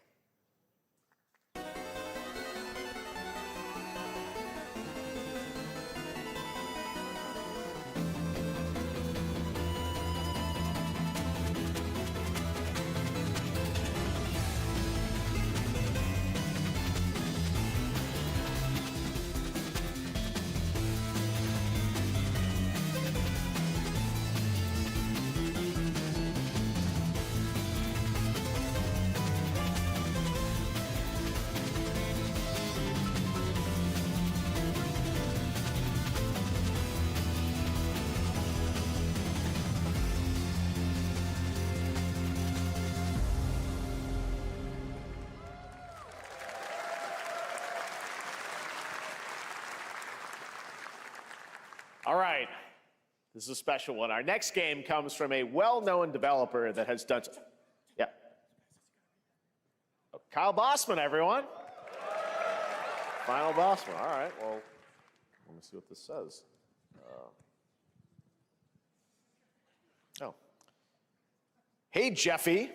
All right, this is a special one. Our next game comes from a well-known developer that has done, yeah. Oh, Kyle Bossman, everyone. Final Bossman, all right, well, let me see what this says. Oh. Hey, Jeffy,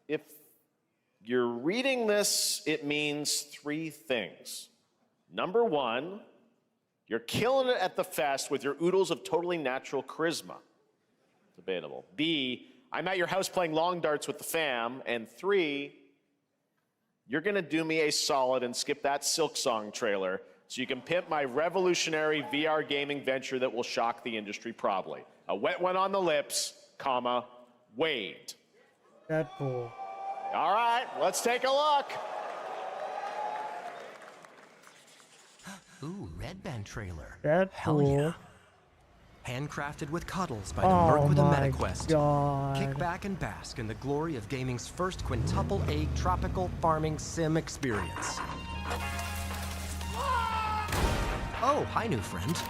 if you're reading this, it means 3 things. Number 1, you're killing it at the fest with your oodles of totally natural charisma. Debatable. B, I'm at your house playing long darts with the fam. And 3, you're gonna do me a solid and skip that Silk Song trailer so you can pimp my revolutionary VR gaming venture that will shock the industry probably. A wet one on the lips, comma, Wade. Deadpool. All right, let's take a look. Ooh, Red Band trailer. Deadpool. Hell yeah. Handcrafted with cuddles by the Merc with a MetaQuest. God. Kick back and bask in the glory of gaming's first quintuple A tropical farming sim experience. Oh, hi, new friend.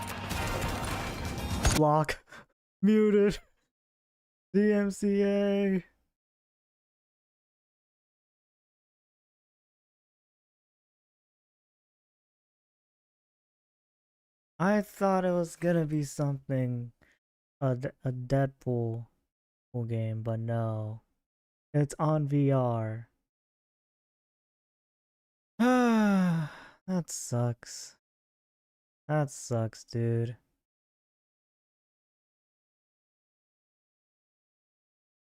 Block. Muted. DMCA. I thought it was gonna be something, a Deadpool game, but no. It's on VR. That sucks. That sucks, dude.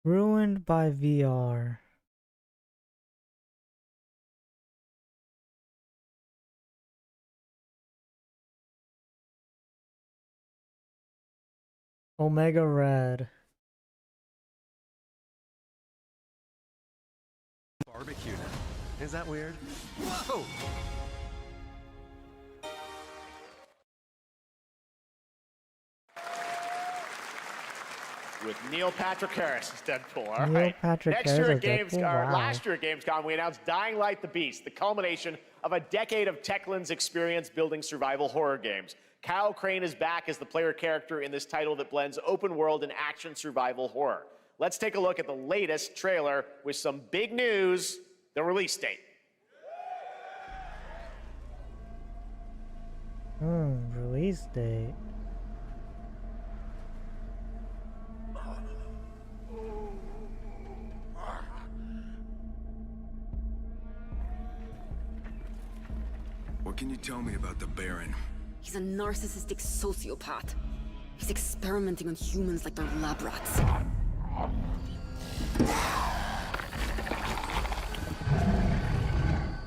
Ruined by VR. Omega Red. Barbecue now. Is that weird? Whoa! With Neil Patrick Harris as Deadpool. All Neil right. Patrick Next Harris year as at Games, Deadpool? Wow. last year at Gamescom, we announced Dying Light: The Beast, the culmination of a decade of Techland's experience building survival horror games. Kyle Crane is back as the player character in this title that blends open world and action survival horror. Let's take a look at the latest trailer with some big news, the release date. Release date. What can you tell me about the Baron? He's a narcissistic sociopath. He's experimenting on humans like they're lab rats.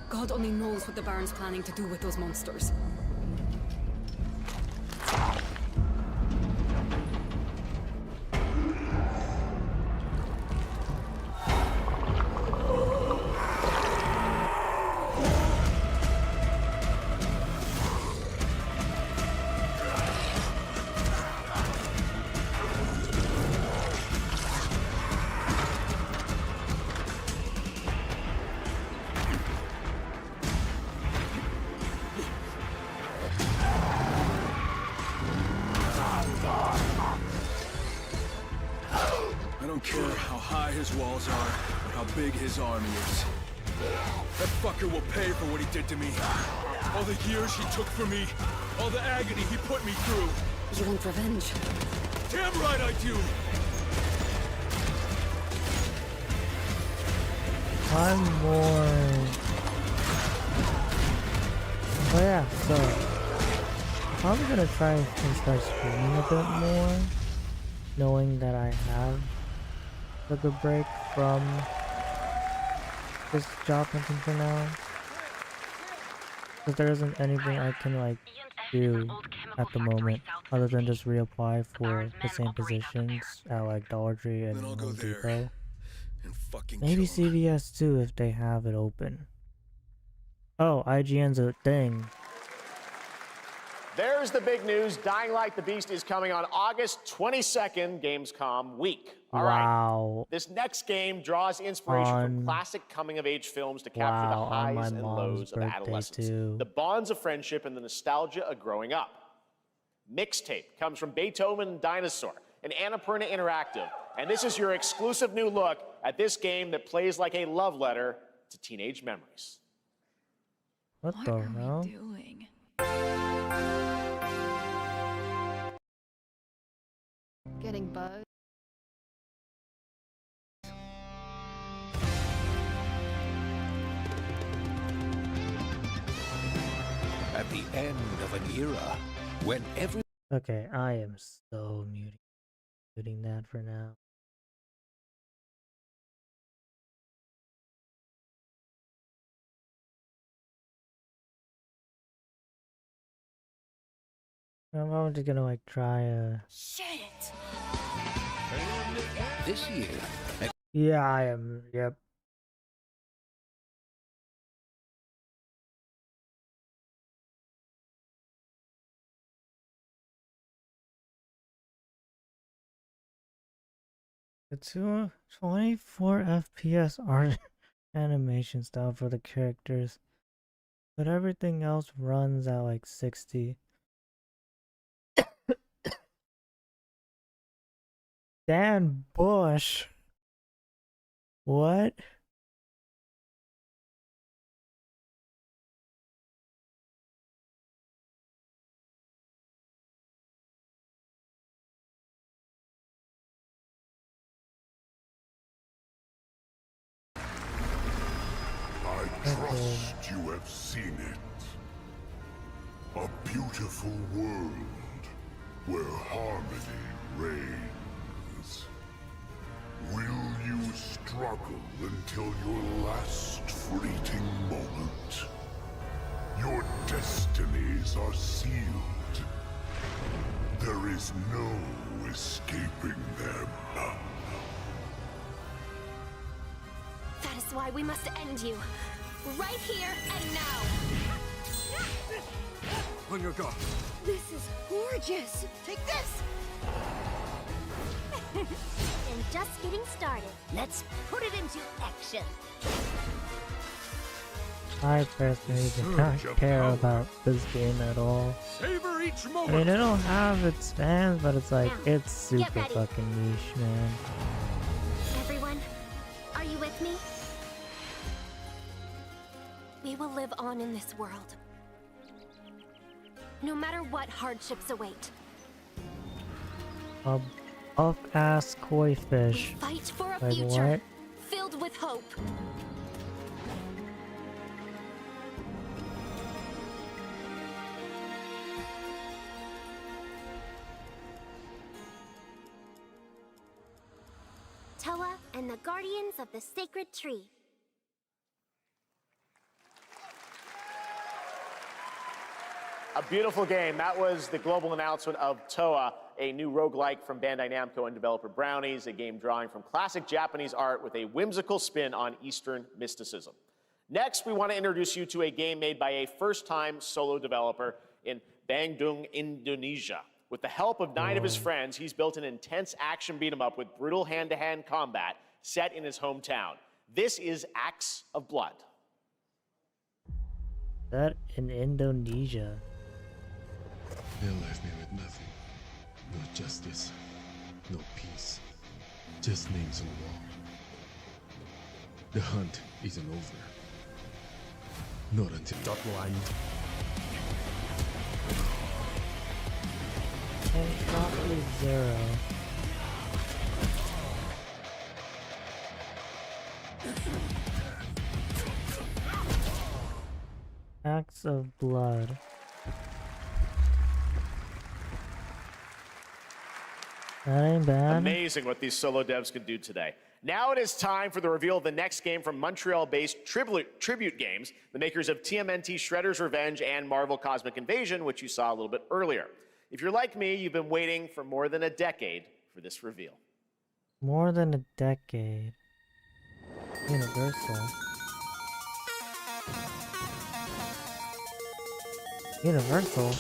God only knows what the Baron's planning to do with those monsters. I don't care how high his walls are, or how big his army is. That fucker will pay for what he did to me. All the years he took from me, all the agony he put me through. You want revenge? Damn right I do! I'm more... Oh yeah, so... I'm gonna try and start streaming a bit more, knowing that I have took a break from this job hunting for now. Because there isn't anything I can like do at the moment other than just reapply for the same positions at like Dollar Tree and Home Depot. Maybe CVS too if they have it open. Oh, IGN's a thing. There's the big news. Dying Light the Beast is coming on August 22nd, Gamescom week. All right. This next game draws inspiration from classic coming-of-age films to capture the highs and lows of adolescence, the bonds of friendship, and the nostalgia of growing up. Mixtape comes from Beethoven and Dinosaur and Annapurna Interactive, and this is your exclusive new look at this game that plays like a love letter to teenage memories. What the hell? Doing? Getting buzzed. At the end of an era, when every... Okay, I am so muting that for now. I'm just gonna like try Shit! This year... Yeah, I am. Yep. It's 24 FPS art animation style for the characters, but everything else runs at like 60. Dan Bush. What? I trust you have seen it. A beautiful world where harmony reigns. Will you struggle until your last fleeting moment? Your destinies are sealed. There is no escaping them. That is why we must end you. Right here and now. On your guard. This is gorgeous. Take this. And just getting started. Let's put it into action. I personally do not care about this game at all. Savor each I moment. mean, it'll have its fans, but it's like, it's super fucking niche, man. Everyone, are you with me? We will live on in this world. No matter what hardships await. A buff-ass koi fish. Fight for a Like future what? filled with hope. Toa and the Guardians of the Sacred Tree. A beautiful game. That was the global announcement of Toa, a new roguelike from Bandai Namco and developer Brownies, a game drawing from classic Japanese art with a whimsical spin on Eastern mysticism. Next, we want to introduce you to a game made by a first-time solo developer in Bandung, Indonesia. With the help of 9 of his friends, he's built an intense action beat-em-up with brutal hand-to-hand combat set in his hometown. This is Acts of Blood. That in Indonesia. They left me with nothing. No justice, no peace. Just names on the wall. The hunt isn't over. Not until And probably 0. Acts of Blood. That ain't bad. Amazing what these solo devs can do today. Now it is time for the reveal of the next game from Montreal-based Tribute Games, the makers of TMNT Shredder's Revenge and Marvel Cosmic Invasion, which you saw a little bit earlier. If you're like me, you've been waiting for more than a decade for this reveal. More than a decade. Universal. Universal?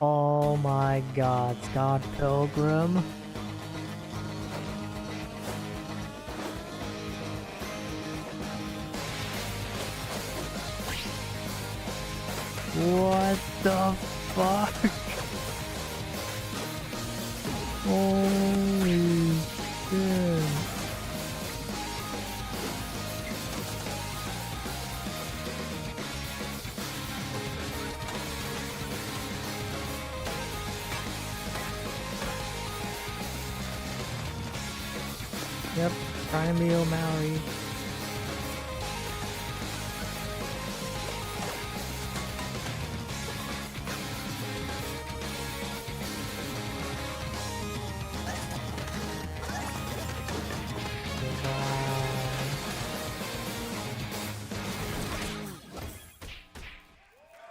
Oh my god, Scott Pilgrim. What the fuck? Holy shit. Yep, trying to be O'Malley.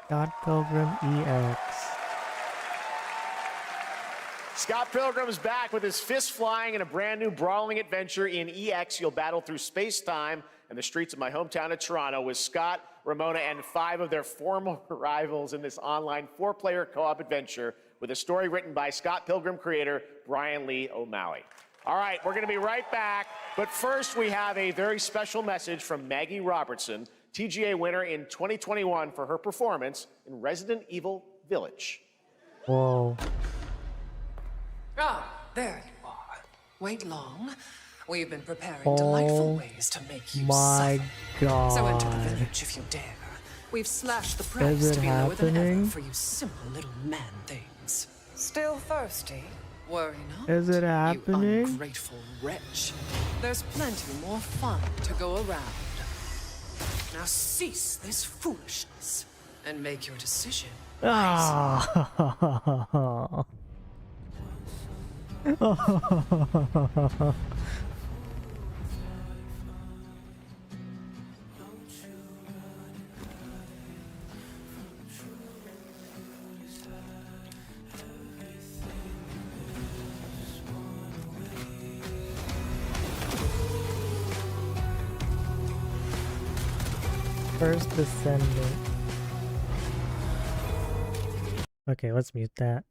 Scott Pilgrim EX. Scott Pilgrim's back with his fists flying in a brand new brawling adventure in EX. You'll battle through space-time and the streets of my hometown of Toronto with Scott, Ramona, and 5 of their former rivals in this online 4-player co-op adventure with a story written by Scott Pilgrim creator Brian Lee O'Malley. All right, we're going to be right back, but first we have a very special message from Maggie Robertson, TGA winner in 2021 for her performance in Resident Evil Village. Whoa. Ah, there you are. Wait long. We've been preparing delightful ways to make you my suffer. god. So enter the village if you dare. We've slashed the price Is it to be lower than ever happening? for you simple little man things. Still thirsty? Worry not. Is it You happening? ungrateful wretch. There's plenty more fun to go around. Now cease this foolishness and make your decision. Ah. First Descendant. Okay, let's mute that.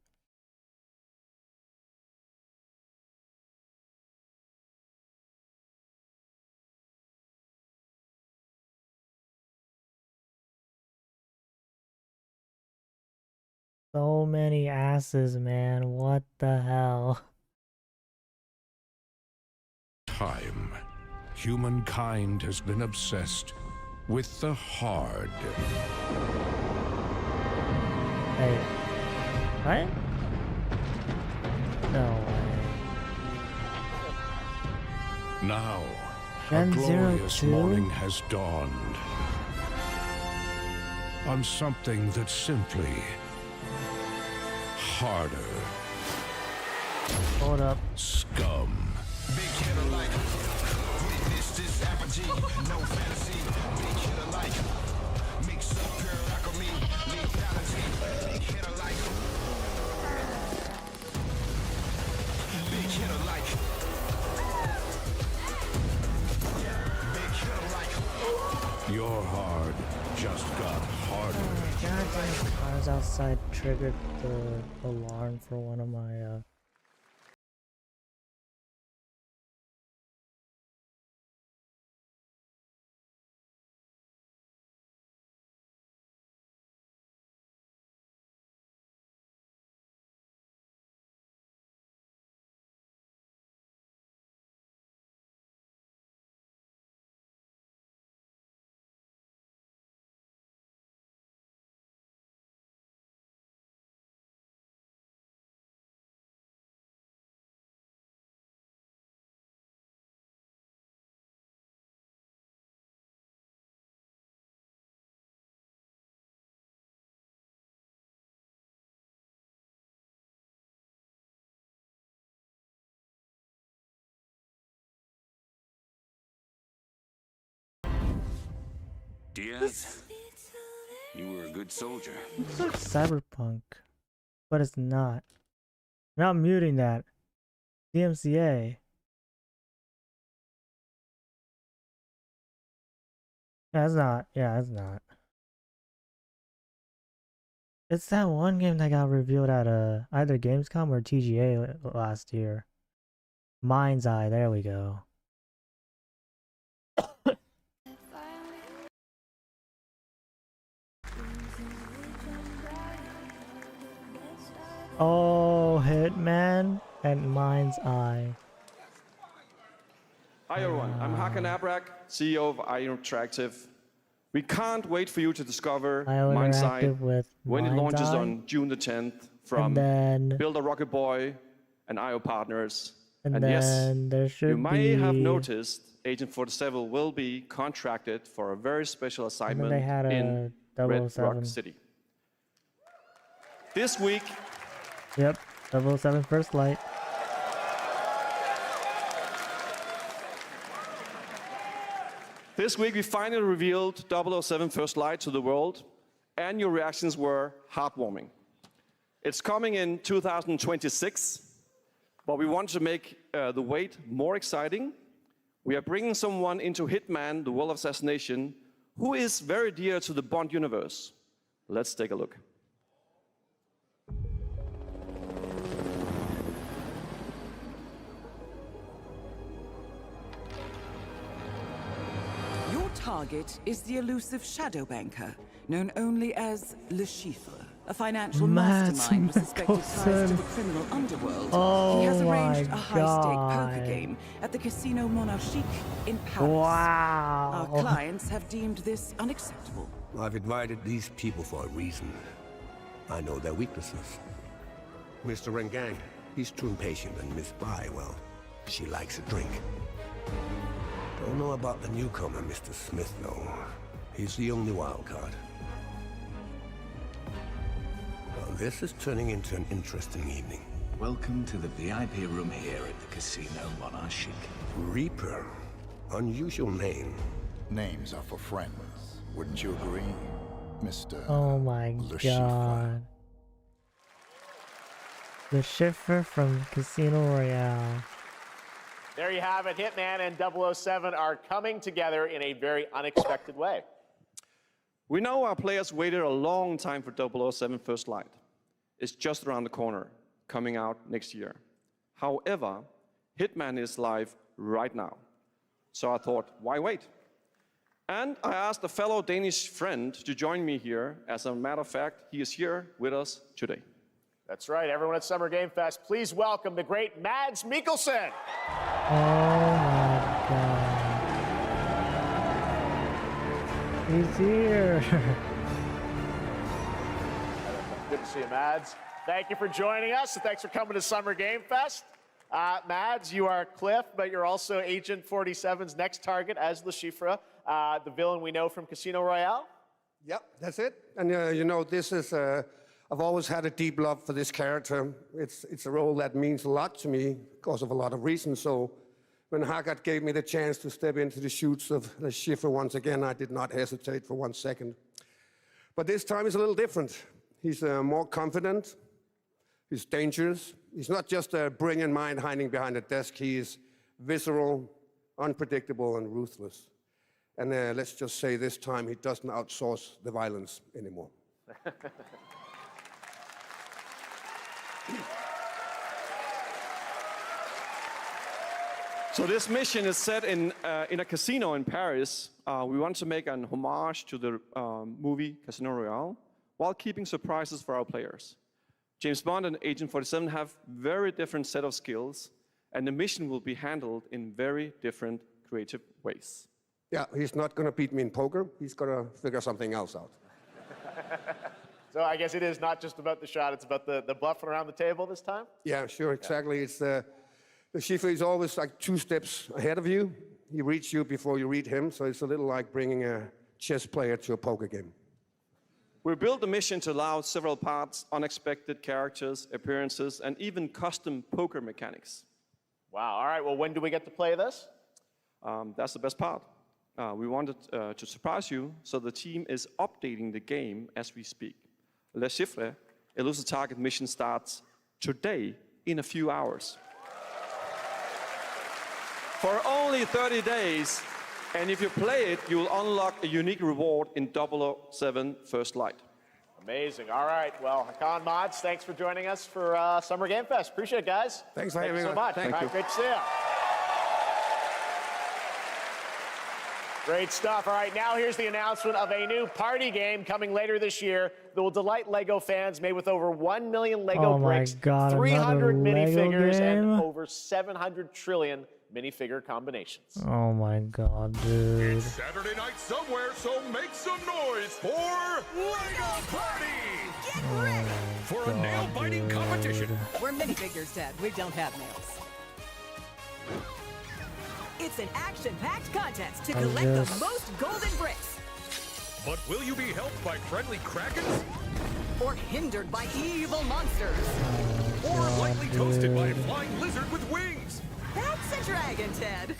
So many asses, man. What the hell? Time. Humankind has been obsessed with the hard. Hey. What? No way. Now, Gen a glorious 02? morning has dawned on something that's simply harder. Hold up. Scum. Your hard just got harder. Cars outside triggered the alarm for one of my Diaz, you were a good soldier. It's like Cyberpunk, but it's not. I'm not muting that. DMCA. Yeah, it's not. Yeah, it's not. It's that one game that got revealed at either Gamescom or TGA last year. Mind's Eye. There we go. Oh, Hitman and Mind's Eye. Hi everyone, I'm Hakan Abrak, CEO of IO Interactive. We can't wait for you to discover Mind's Eye when it launches on June the 10th from Build a Rocket Boy and IO partners. And yes, you may have noticed Agent 47 will be contracted for a very special assignment in Red Rock City. This week, yep, 007 First Light. This week we finally revealed 007 First Light to the world, and your reactions were heartwarming. It's coming in 2026, but we want to make the wait more exciting. We are bringing someone into Hitman, the World of Assassination, who is very dear to the Bond universe. Let's take a look. Your target is the elusive Shadow Banker, known only as Le Chiffre, a financial mastermind with suspected ties to the criminal underworld. He has arranged a high-stake poker game at the Casino Monarchique in Paris. Wow. Our clients have deemed this unacceptable. I've invited these people for a reason. I know their weaknesses. Mr. Rengang, he's too impatient, and Miss Bai, well, she likes a drink. Don't know about the newcomer, Mr. Smith, though. He's the only wild card. Well, this is turning into an interesting evening. Welcome to the VIP room here at the Casino Monarchique. Reaper. Unusual name. Names are for friends. Wouldn't you agree, Mr. Oh my god. The Chiffre from Casino Royale. There you have it. Hitman and 007 are coming together in a very unexpected way. We know our players waited a long time for 007 First Light. is just around the corner, coming out next year. However, Hitman is live right now. So I thought, why wait? And I asked a fellow Danish friend to join me here. As a matter of fact, he is here with us today. That's right, everyone at Summer Game Fest, please welcome the great Mads Mikkelsen. Oh my god. He's here. Good to see you, Mads. Thank you for joining us, and thanks for coming to Summer Game Fest. Mads, you are Cliff, but you're also Agent 47's next target as Le Chiffre, the villain we know from Casino Royale. Yep, that's it. And you know, this is, I've always had a deep love for this character. It's a role that means a lot to me because of a lot of reasons. So when Haggard gave me the chance to step into the shoots of Le Chiffre once again, I did not hesitate for 1 second. But this time is a little different. He's more confident. He's dangerous. He's not just a brilliant mind hiding behind a desk. He is visceral, unpredictable, and ruthless. And let's just say this time he doesn't outsource the violence anymore. So this mission is set in a casino in Paris. We want to make an homage to the movie Casino Royale while keeping surprises for our players. James Bond and Agent 47 have very different set of skills, and the mission will be handled in very different creative ways. Yeah, he's not going to beat me in poker. He's going to figure something else out. So I guess it is not just about the shot, it's about the bluffing around the table this time? Yeah, sure, exactly. It's Le Chiffre is always like 2 steps ahead of you. He reads you before you read him, so it's a little like bringing a chess player to a poker game. We built the mission to allow several parts, unexpected characters, appearances, and even custom poker mechanics. Wow, all right, well, when do we get to play this? That's the best part. We wanted to surprise you, so the team is updating the game as we speak. Le Chiffre, Elusive Target mission starts today in a few hours. For only 30 days, and if you play it, you will unlock a unique reward in 007 First Light. Amazing. All right. Well, Hakan, Mads, thanks for joining us for Summer Game Fest. Appreciate it, guys. Thanks for having me. Thank you so much. Thank you. Great to see you. Great stuff. All right, now here's the announcement of a new party game coming later this year that will delight LEGO fans, made with over 1 million LEGO bricks, 300 minifigures, and over 700 trillion minifigure combinations. Oh my god, dude. It's Saturday night somewhere, so make some noise for LEGO Party! Get ready for a nail-biting competition. We're minifigures, Dad. We don't have nails. It's an action-packed contest to collect the most golden bricks. But will you be helped by friendly krakens? Or hindered by evil monsters. Or lightly toasted by a flying lizard with wings? That's a dragon, Ted.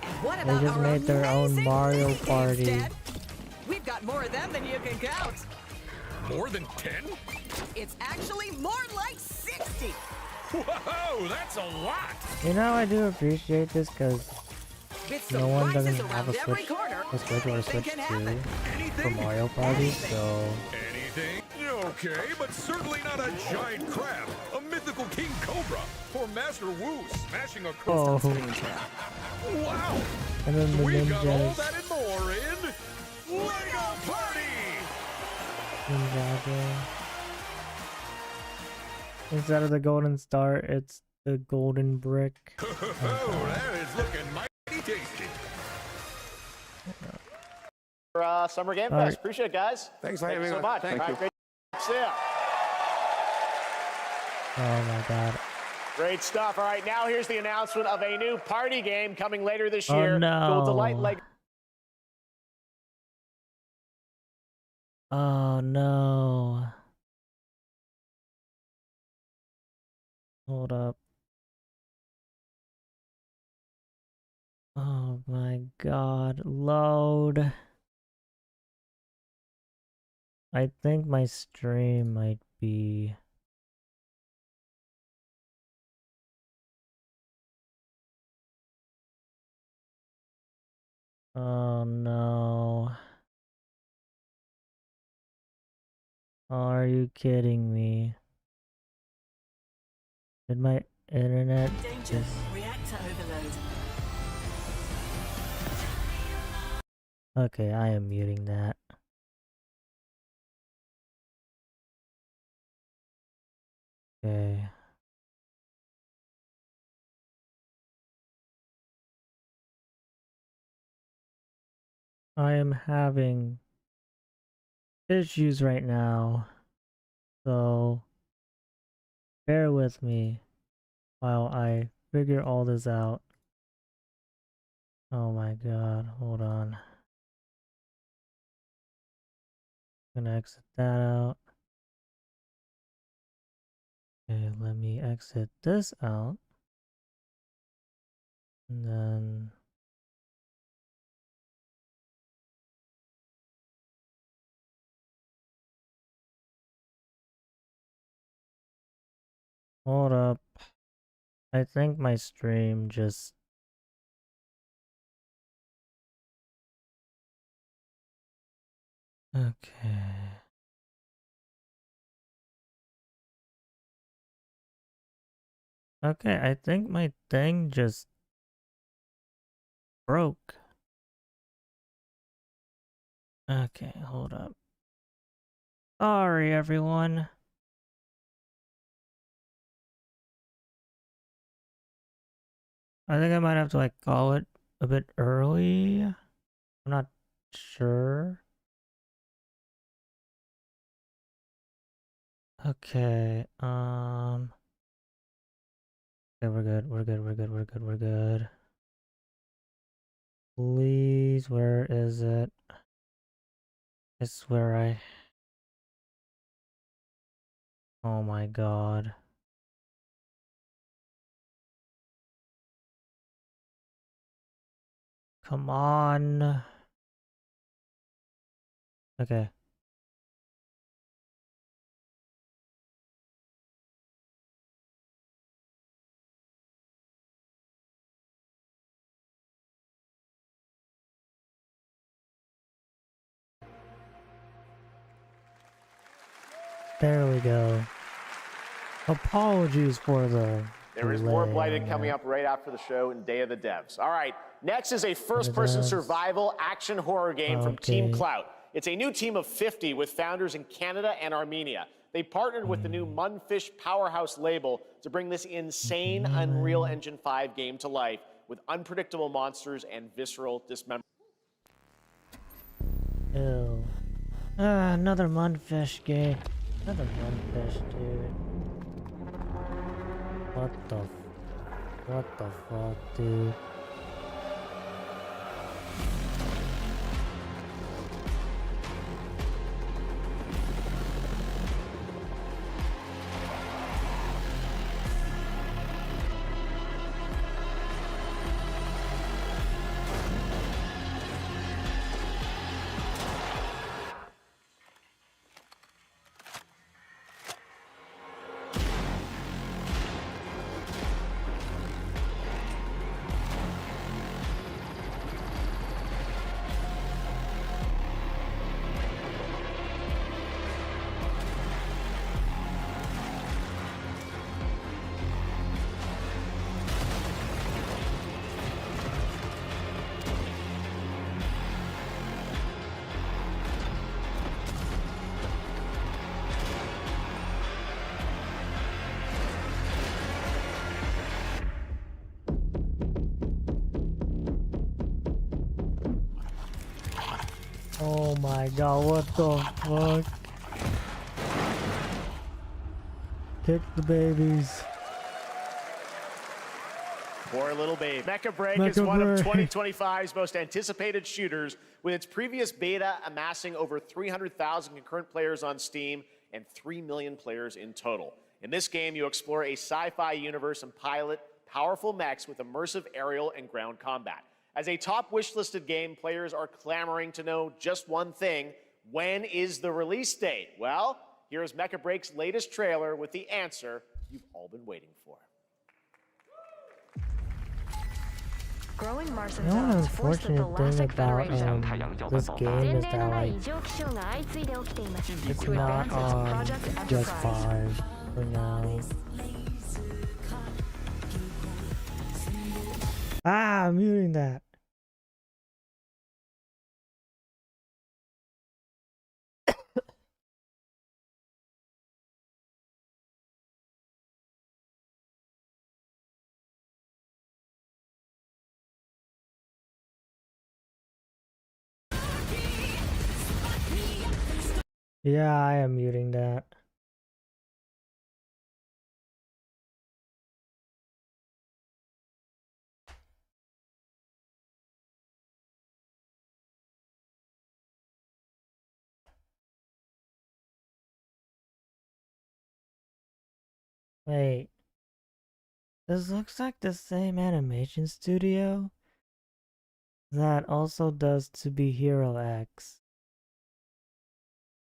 And what They about just our made their own amazing Mario mini-games, Party. Ted? We've got more of them than you can count. More than 10? It's actually more like 60. Whoa, that's a lot! You know, I do appreciate this because no one doesn't have a Switch, or a Switch 2 for Mario Party, so... Anything? Okay, but certainly not a giant crab, a mythical king cobra, or Master Wu smashing a Oh. Wow! And then the We got all ninjas. that and more in LEGO Party! Ninjago. Instead of the golden star, it's the golden brick. Oh, that is looking mighty tasty. For Summer Game All Fest. right. Appreciate it, guys. Thanks for Thank you having so us. much. Thank All right, you. great to see ya. Oh my god. Great stuff. All right, now here's the announcement of a new party game coming later this Oh, year that will delight no. LEGO. Oh no. Hold up. Oh my god. Load. I think my stream might be... Oh no. Are you kidding me? Did my internet Danger. just... Reactor overload. Okay, I am muting that. Okay. I am having issues right now, so bear with me while I figure all this out. Oh my god, hold on. I'm gonna exit that out. Okay, let me exit this out. And then... Hold up. I think my stream just... Okay. Okay, I think my thing just broke. Okay, hold up. Sorry, everyone. I think I might have to like call it a bit early. I'm not sure. Okay, okay, we're good, we're good, we're good, we're good, we're good. Please, where is it? I swear oh my god. Come on. Okay. There we go. Apologies for the There is more Blighted coming up right after the show in Day of the Devs. All right, next is a first-person survival action horror game from Team Clout. It's a new team of 50 with founders in Canada and Armenia. They partnered with the new Munfish Powerhouse label to bring this insane Unreal Engine 5 game to life with unpredictable monsters and visceral dismemberment. Ew. Another Munfish game. Another Munfish, dude. What the fuck, dude? Oh my god, what the fuck? Kick the babies. Poor little babe. Mecha Break is one of 2025's most anticipated shooters, with its previous beta amassing over 300,000 concurrent players on Steam and 3 million players in total. In this game, you explore a sci-fi universe and pilot powerful mechs with immersive aerial and ground combat. As a top wishlisted game, players are clamoring to know just one thing: when is the release date? Well, here's Mecha Break's latest trailer with the answer you've all been waiting for. Growing Mars The only unfortunate thing about this game is that like it's not on just 5 for now. Ah, I'm muting that. Yeah, I am muting that. Wait. This looks like the same animation studio that also does To Be Hero X.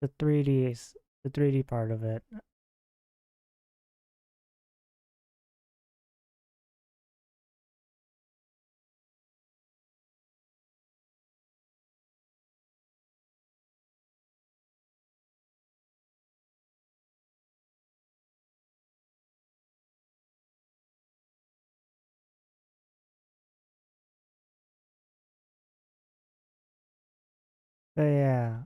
The 3D part of it. But yeah,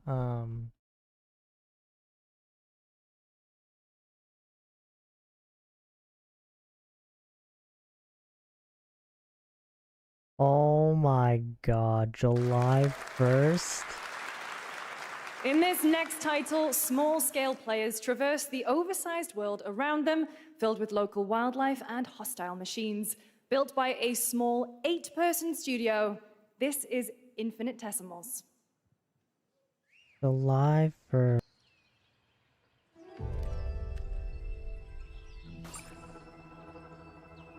oh my god, July 1st? In this next title, small-scale players traverse the oversized world around them, filled with local wildlife and hostile machines. Built by a small 8-person studio, this is Infinitesimals. July 1st.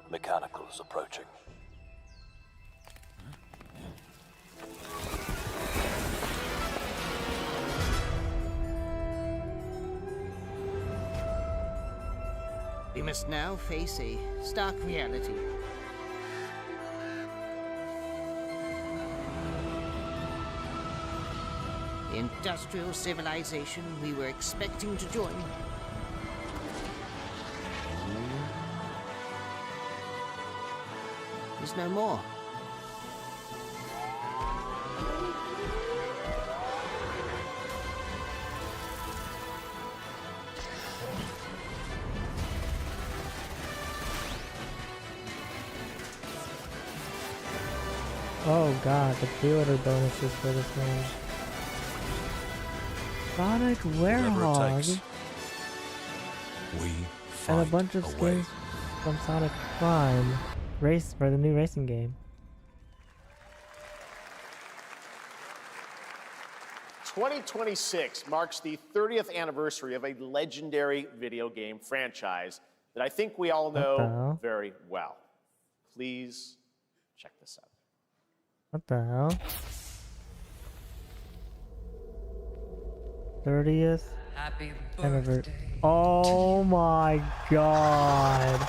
Mechanicals approaching. We must now face a stark reality. The industrial civilization we were expecting to join is no more. Oh god, the pre-order bonuses for this game. Sonic Werehog. And a bunch of skins from Sonic Prime race for the new racing game. 2026 marks the 30th anniversary of a legendary video game franchise that I think we all know very well. Please check this out. What the hell? 30th anniversary. Oh my god.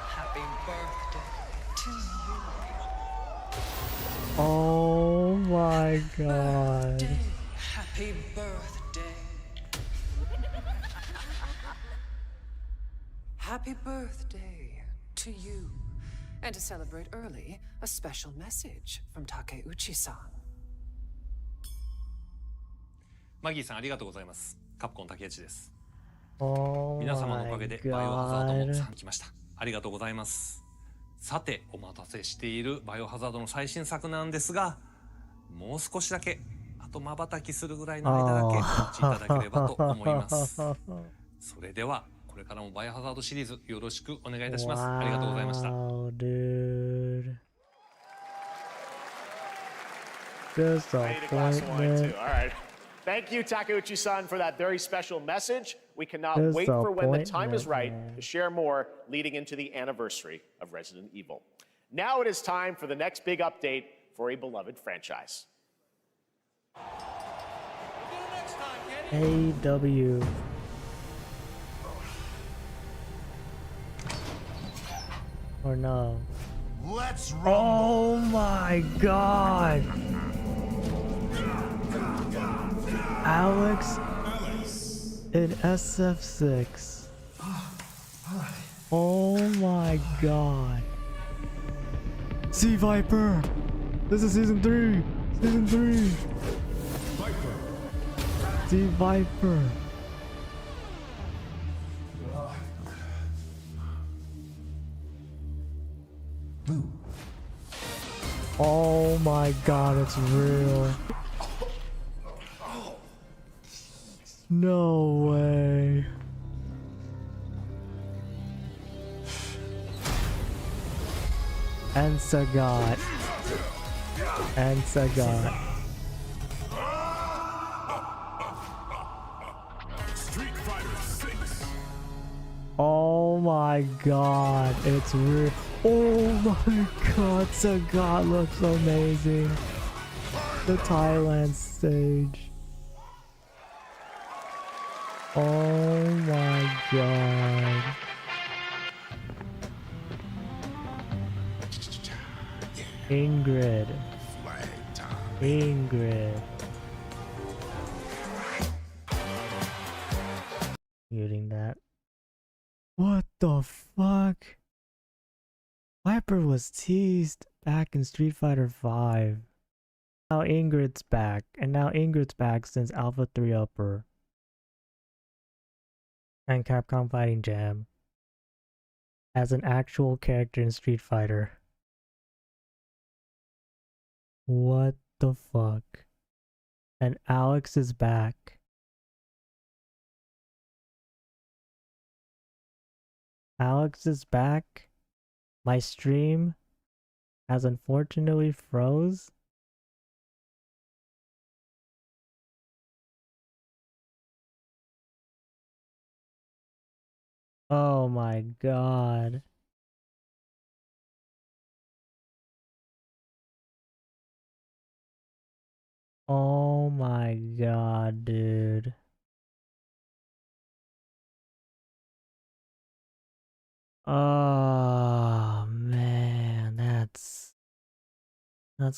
Happy birthday to you. Oh my god. Happy birthday. Happy birthday to you. And to celebrate early, a special message from Takeuchi-san. マギーさんありがとうございます。カプコン竹内です。 Oh 皆様のおかげでバイオハザードも3来ました。ありがとうございます。さて、お待たせしているバイオハザードの最新作なんですが、もう少しだけ、あと瞬きするぐらいの間だけお待ちいただければと思います。それでは、これからもバイオハザードシリーズよろしくお願いいたします。ありがとうございました。 Dude. Disappointment. All right. Thank you, Takeuchi-san, for that very special message. We cannot wait for when the time is right to share more leading into the anniversary of Resident Evil. Now it is time for the next big update for a beloved franchise. AW. Or no. Let's roll. Oh my god. Alex in SF6. Oh my god. Sea Viper. This is season 3. Season 3. Sea Viper. Oh my god, it's real. No way. And Sagat. And Sagat. Street Fighter 6. Oh my god, it's real. Oh my god, Sagat looks amazing. The Thailand stage. Oh my god. Ingrid. Ingrid. Muting that. What the fuck? Viper was teased back in Street Fighter V. Now Ingrid's back, and now Ingrid's back since Alpha 3 Upper and Capcom Fighting Jam as an actual character in Street Fighter. What the fuck? And Alex is back. Alex is back. My stream has unfortunately froze. Oh my god. Oh my god, dude. Oh man, that's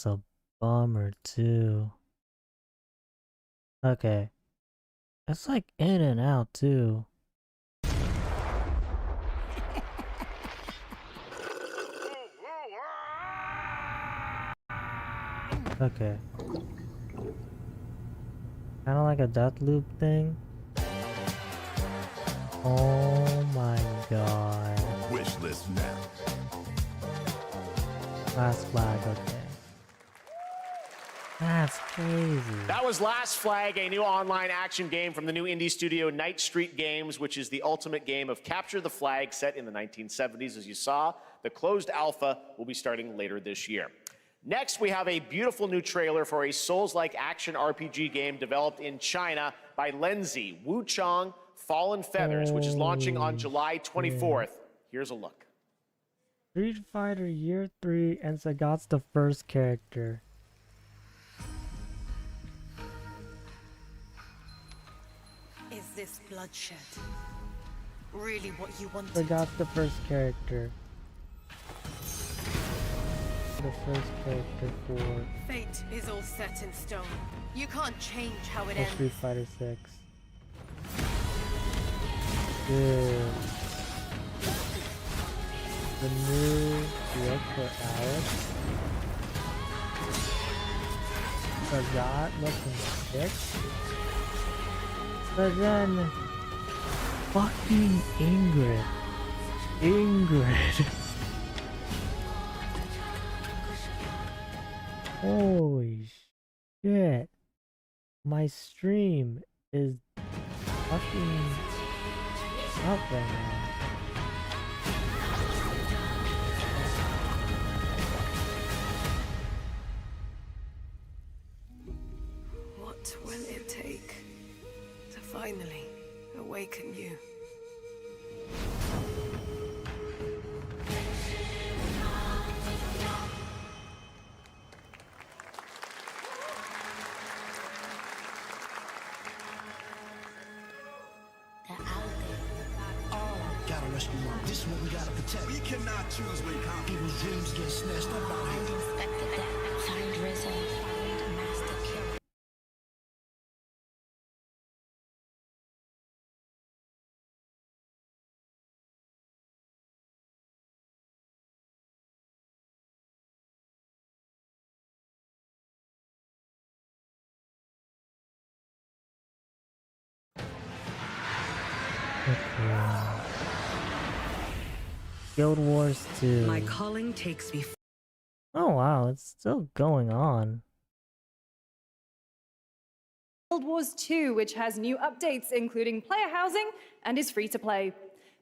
a bummer too. Okay. It's like in and out too. Okay. Kinda like a death loop thing. Oh my god. Wish list now. Last flag, okay. That's crazy. That was Last Flag, a new online action game from the new indie studio Night Street Games, which is the ultimate game of capture the flag set in the 1970s. As you saw, the closed alpha will be starting later this year. Next, we have a beautiful new trailer for a Souls-like action RPG game developed in China by Lenzi, Wuchang Fallen Feathers, which is launching on July 24th. Here's a look. Street Fighter Year 3 and Sagat's the first character. Is this bloodshed really what you wanted? Sagat's the first character. The first character for Fate is all set in stone. You can't change how it ends. Street Fighter 6. Dude. The new look for Alex. Sagat looking sick. But then fucking Ingrid. Ingrid. Holy shit. My stream is fucking up right now. What will it take to finally awaken you? Gotta rescue my This is what we gotta protect. We cannot choose when people's dreams get snatched up out here. Inspector that. Find Rizzo. Find Master Killer. Guild Wars 2. My calling takes me. Oh wow, it's still going on. Guild Wars 2, which has new updates including player housing and is free to play.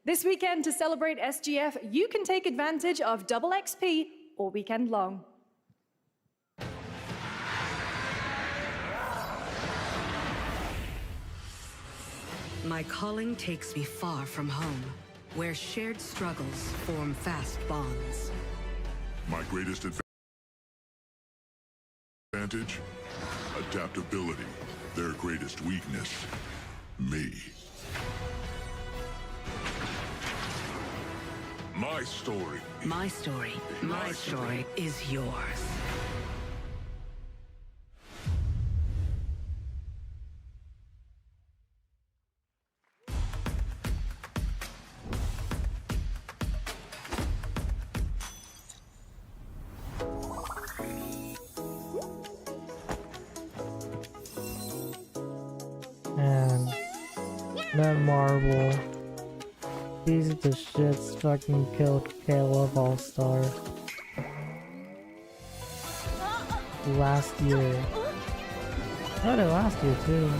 This weekend, to celebrate SGF, you can take advantage of double XP all weekend long. My calling takes me far from home, where shared struggles form fast bonds. My greatest advantage? Adaptability. Their greatest weakness? Me. My story. My story. My story is yours. And Netmarble. Piece of the shits fucking killed Caleb All-Star. Last year. I had it last year too.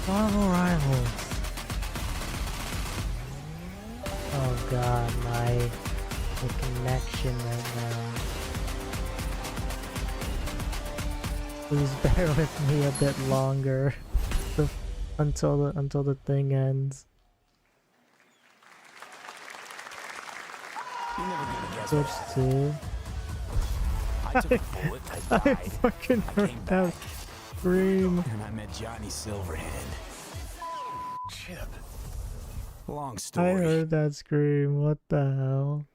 Marvel Rivals. Oh god, the connection right now. Please bear with me a bit longer until the thing ends. Switch to. I took a bullet, I died. I fucking heard that scream. And I met Johnny Silverhand. Chip. Long I story. heard that scream. What the hell?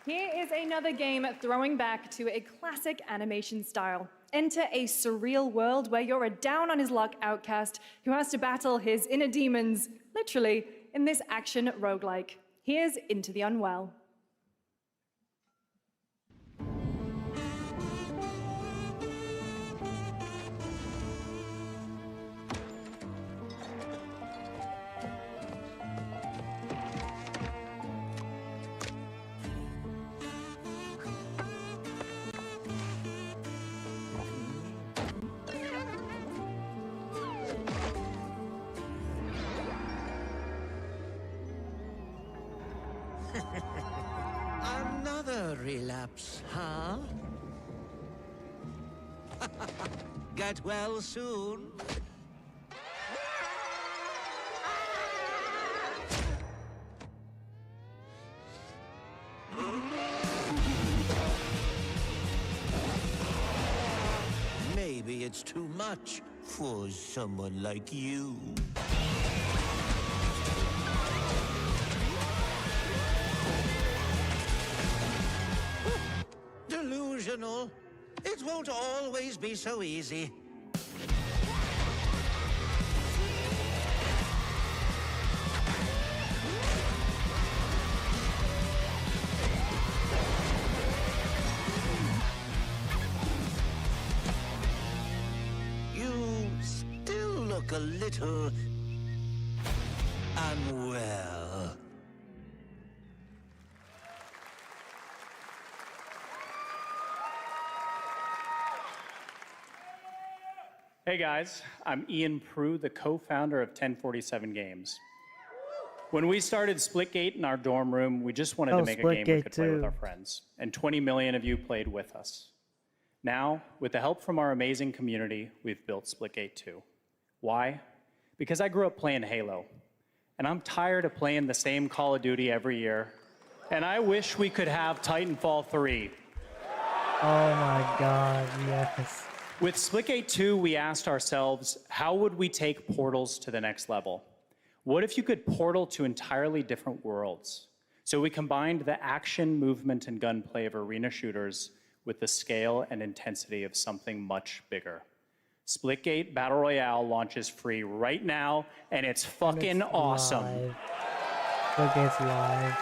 Here is another game throwing back to a classic animation style. Enter a surreal world where you're a down-on-his-luck outcast who has to battle his inner demons, literally, in this action roguelike. Here's Into the Unwell. Another relapse, huh? Get well soon. Maybe it's too much for someone like you. Delusional. It won't always be so easy. You still look a little unwell. Hey guys, I'm Ian Prue, the co-founder of 1047 Games. When we started Splitgate in our dorm room, we just wanted to make a game we could play with our friends, and 20 million of you played with us. Now, with the help from our amazing community, we've built Splitgate 2. Why? Because I grew up playing Halo, and I'm tired of playing the same Call of Duty every year, and I wish we could have Titanfall 3. Oh my god, yes. With Splitgate 2, we asked ourselves, how would we take portals to the next level? What if you could portal to entirely different worlds? So we combined the action, movement, and gunplay of arena shooters with the scale and intensity of something much bigger. Splitgate Battle Royale launches free right now, and it's fucking awesome. Live. Splitgate's live.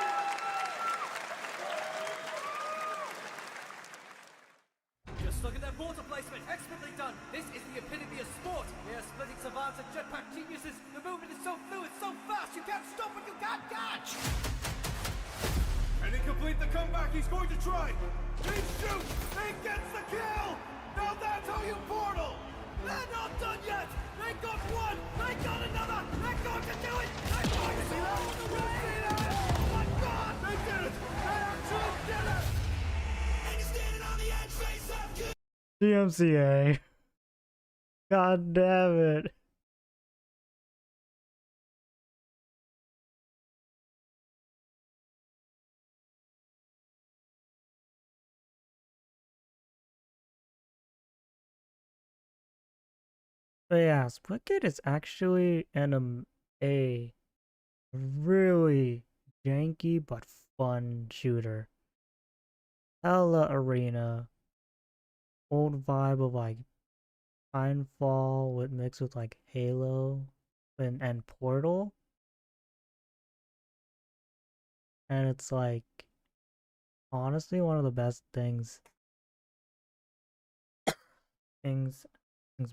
Just look at that water placement, expertly done. This is the epitome of sport. We are splitting savants and jetpack geniuses. The movement is so fluid, so fast, you can't stop it, you can't catch. And he complete the comeback he's going to try. He shoots, he gets the kill. Now that's how you portal. They're not done yet. They got one, they got another. They're going to do it. They're going to see that on the way. Oh my God, they did it. They actually did it. And he's standing on the edge, face up. DMCA. God damn it. But yeah, Splitgate is actually a really janky but fun shooter. Hella arena. Old vibe of like Titanfall with mixed with like Halo and Portal. And it's like honestly one of the best things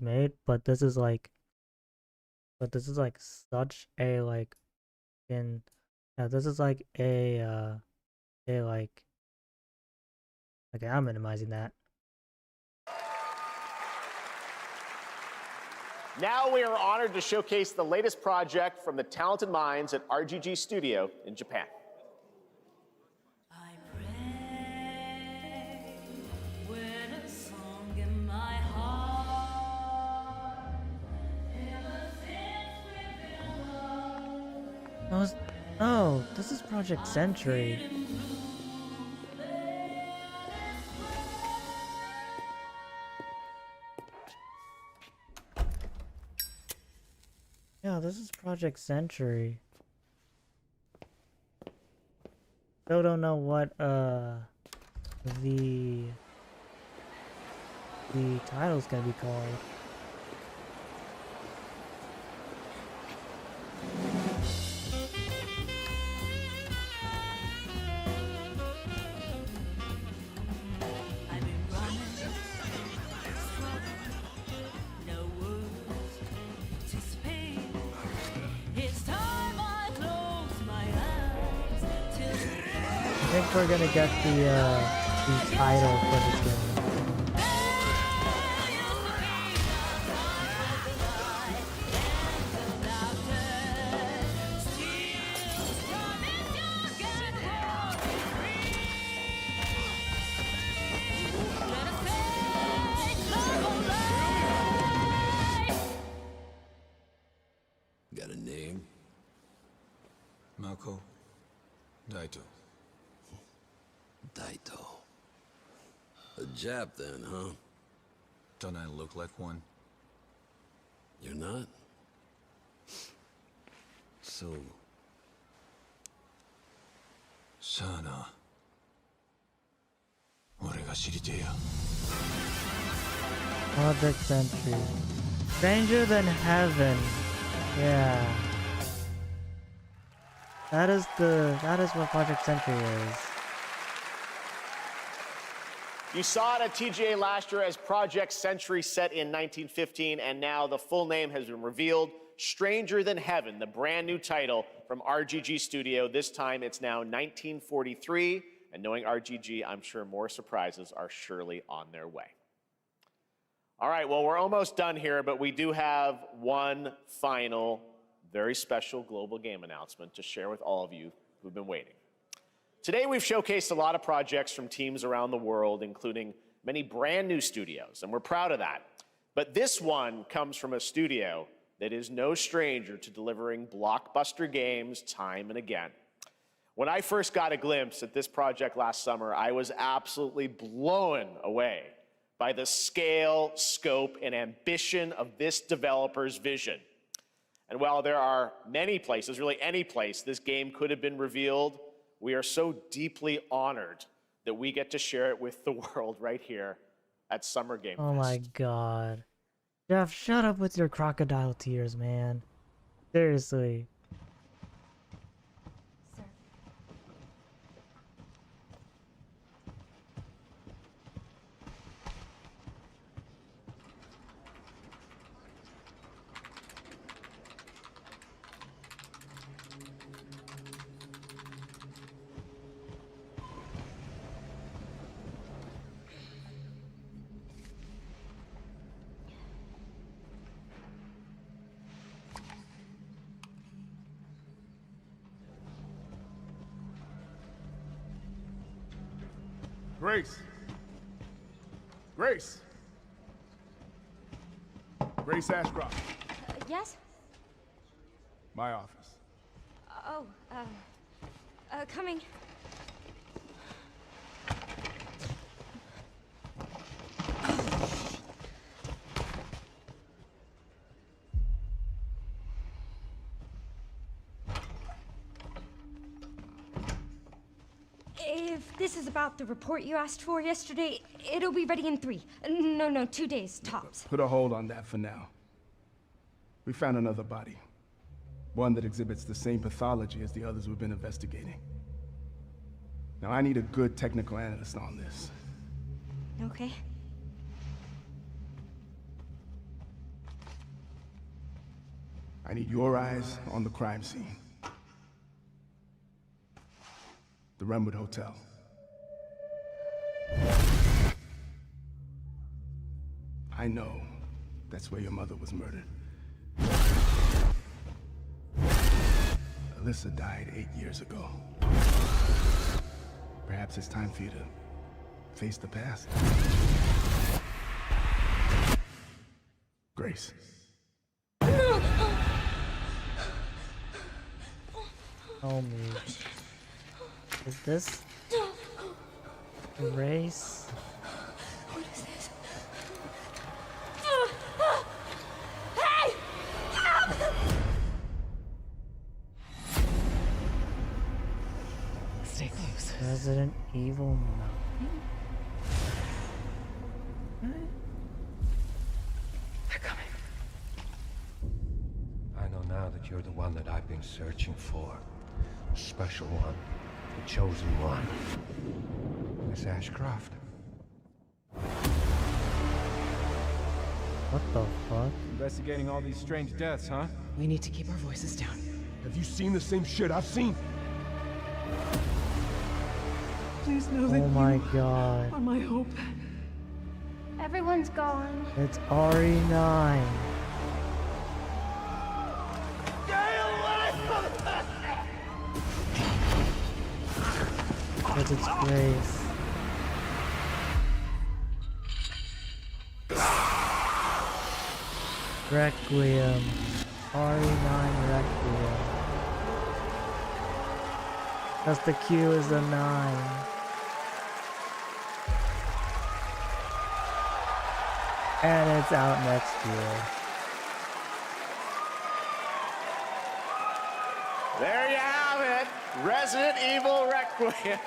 made, but this is like such a like this is like a like okay, I'm minimizing that. Now we are honored to showcase the latest project from the talented minds at RGG Studio in Japan. Oh, this is Project Century. Yeah, this is Project Century. Still don't know what the title's gonna be called. I think we're gonna get the title for this game. Got a name? Mako Daito. Daito. A Jap then, huh? Don't I look like one? You're not? So... Sana. 俺が知りてえや。 Project Century. Stranger Than Heaven. Yeah. That is what Project Century is. You saw it at TGA last year as Project Century set in 1915, and now the full name has been revealed. Stranger Than Heaven, the brand new title from RGG Studio. This time it's now 1943, and knowing RGG, I'm sure more surprises are surely on their way. All right, well, we're almost done here, but we do have one final, very special global game announcement to share with all of you who've been waiting. Today, we've showcased a lot of projects from teams around the world, including many brand new studios, and we're proud of that. But this one comes from a studio that is no stranger to delivering blockbuster games time and again. When I first got a glimpse at this project last summer, I was absolutely blown away by the scale, scope, and ambition of this developer's vision. And while there are many places, really any place, this game could have been revealed, we are so deeply honored that we get to share it with the world right here at Summer Game Fest. Oh my god. Jeff, shut up with your crocodile tears, man. Seriously. Grace. Grace. Grace Ashcroft. Yes? My office. Coming. If this is about the report you asked for yesterday, it'll be ready in 3. No, 2 days, tops. Put a hold on that for now. We found another body. One that exhibits the same pathology as the others we've been investigating. Now, I need a good technical analyst on this. Okay. I need your eyes on the crime scene. The Renwood Hotel. I know that's where your mother was murdered. Alyssa died 8 years ago. Perhaps it's time for you to face the past. Grace. Oh me. Is this a race? What is this? Hey! Stay close. Resident Evil Mountain. They're coming. I know now that you're the one that I've been searching for. The special one. The chosen one. Miss Ashcroft. What the fuck? Investigating all these strange deaths, huh? We need to keep our voices down. Have you seen the same shit I've seen? Please know that Oh my god. are my hope. Everyone's gone. It's RE9. But it's Grace. Requiem. RE9 Requiem. That's the Q is a 9. And it's out next year. There you have it, Resident Evil Requiem.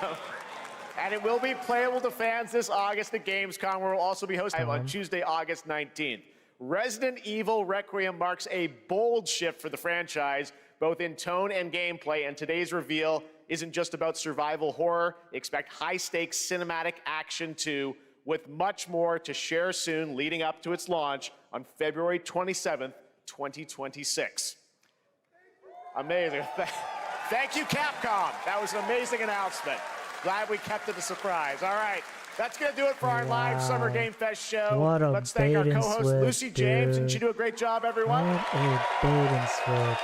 And it will be playable to fans this August at Gamescom, where we'll also be hosting on Tuesday, August 19th. Resident Evil Requiem marks a bold shift for the franchise, both in tone and gameplay, and today's reveal isn't just about survival horror. Expect high-stakes cinematic action too, with much more to share soon leading up to its launch on February 27th, 2026. Amazing. Thank you, Capcom. That was an amazing announcement. Glad we kept it a surprise. All right. That's going to do it for our live Summer Game Fest show. What a Let's thank our bait and co-host, switch, Lucy James. dude. Did she do a great job, everyone? What a bait and switch.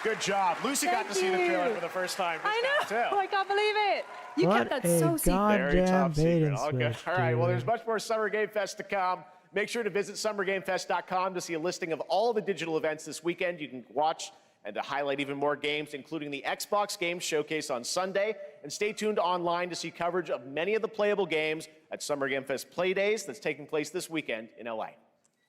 Good job. Lucy got to see the trailer for the first time. I know. I can't believe it. You What kept that so a secret. Very top bait secret. and All good. switch, All right. Well, dude. there's much more Summer Game Fest to come. Make sure to visit summergamefest.com to see a listing of all the digital events this weekend you can watch and to highlight even more games, including the Xbox Games Showcase on Sunday. And stay tuned online to see coverage of many of the playable games at Summer Game Fest Play Days that's taking place this weekend in LA.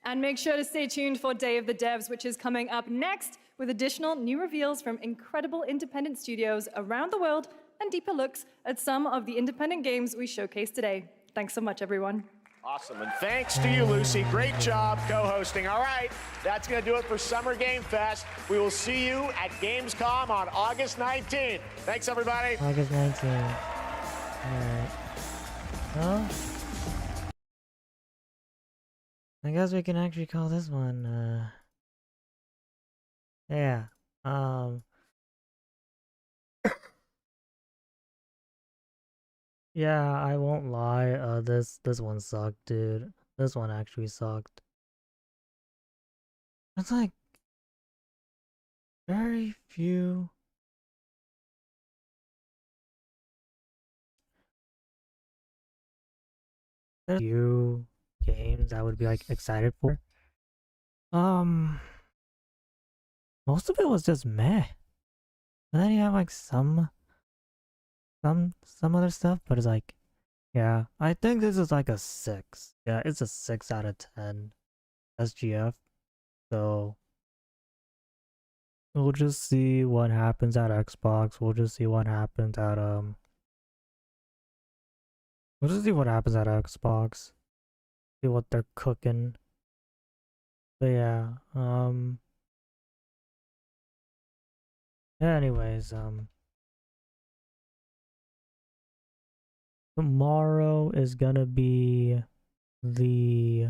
And make sure to stay tuned for Day of the Devs, which is coming up next with additional new reveals from incredible independent studios around the world and deeper looks at some of the independent games we showcased today. Thanks so much, everyone. Awesome, and thanks to you, Lucy. Great job co-hosting. All right, that's going to do it for Summer Game Fest. We will see you at Gamescom on August 19th. Thanks, everybody. August 19th. Alright. Well, I guess we can actually call this one, yeah. Yeah, I won't lie. This one sucked, dude. This one actually sucked. It's like very few games I would be like excited for. Most of it was just meh. And then you have like some other stuff, but it's like, yeah, I think this is like a 6. Yeah, it's a 6 out of 10 SGF. So we'll just see what happens at Xbox. We'll just see what happens at we'll just see what happens at Xbox. See what they're cooking. But yeah, anyways, tomorrow is gonna be the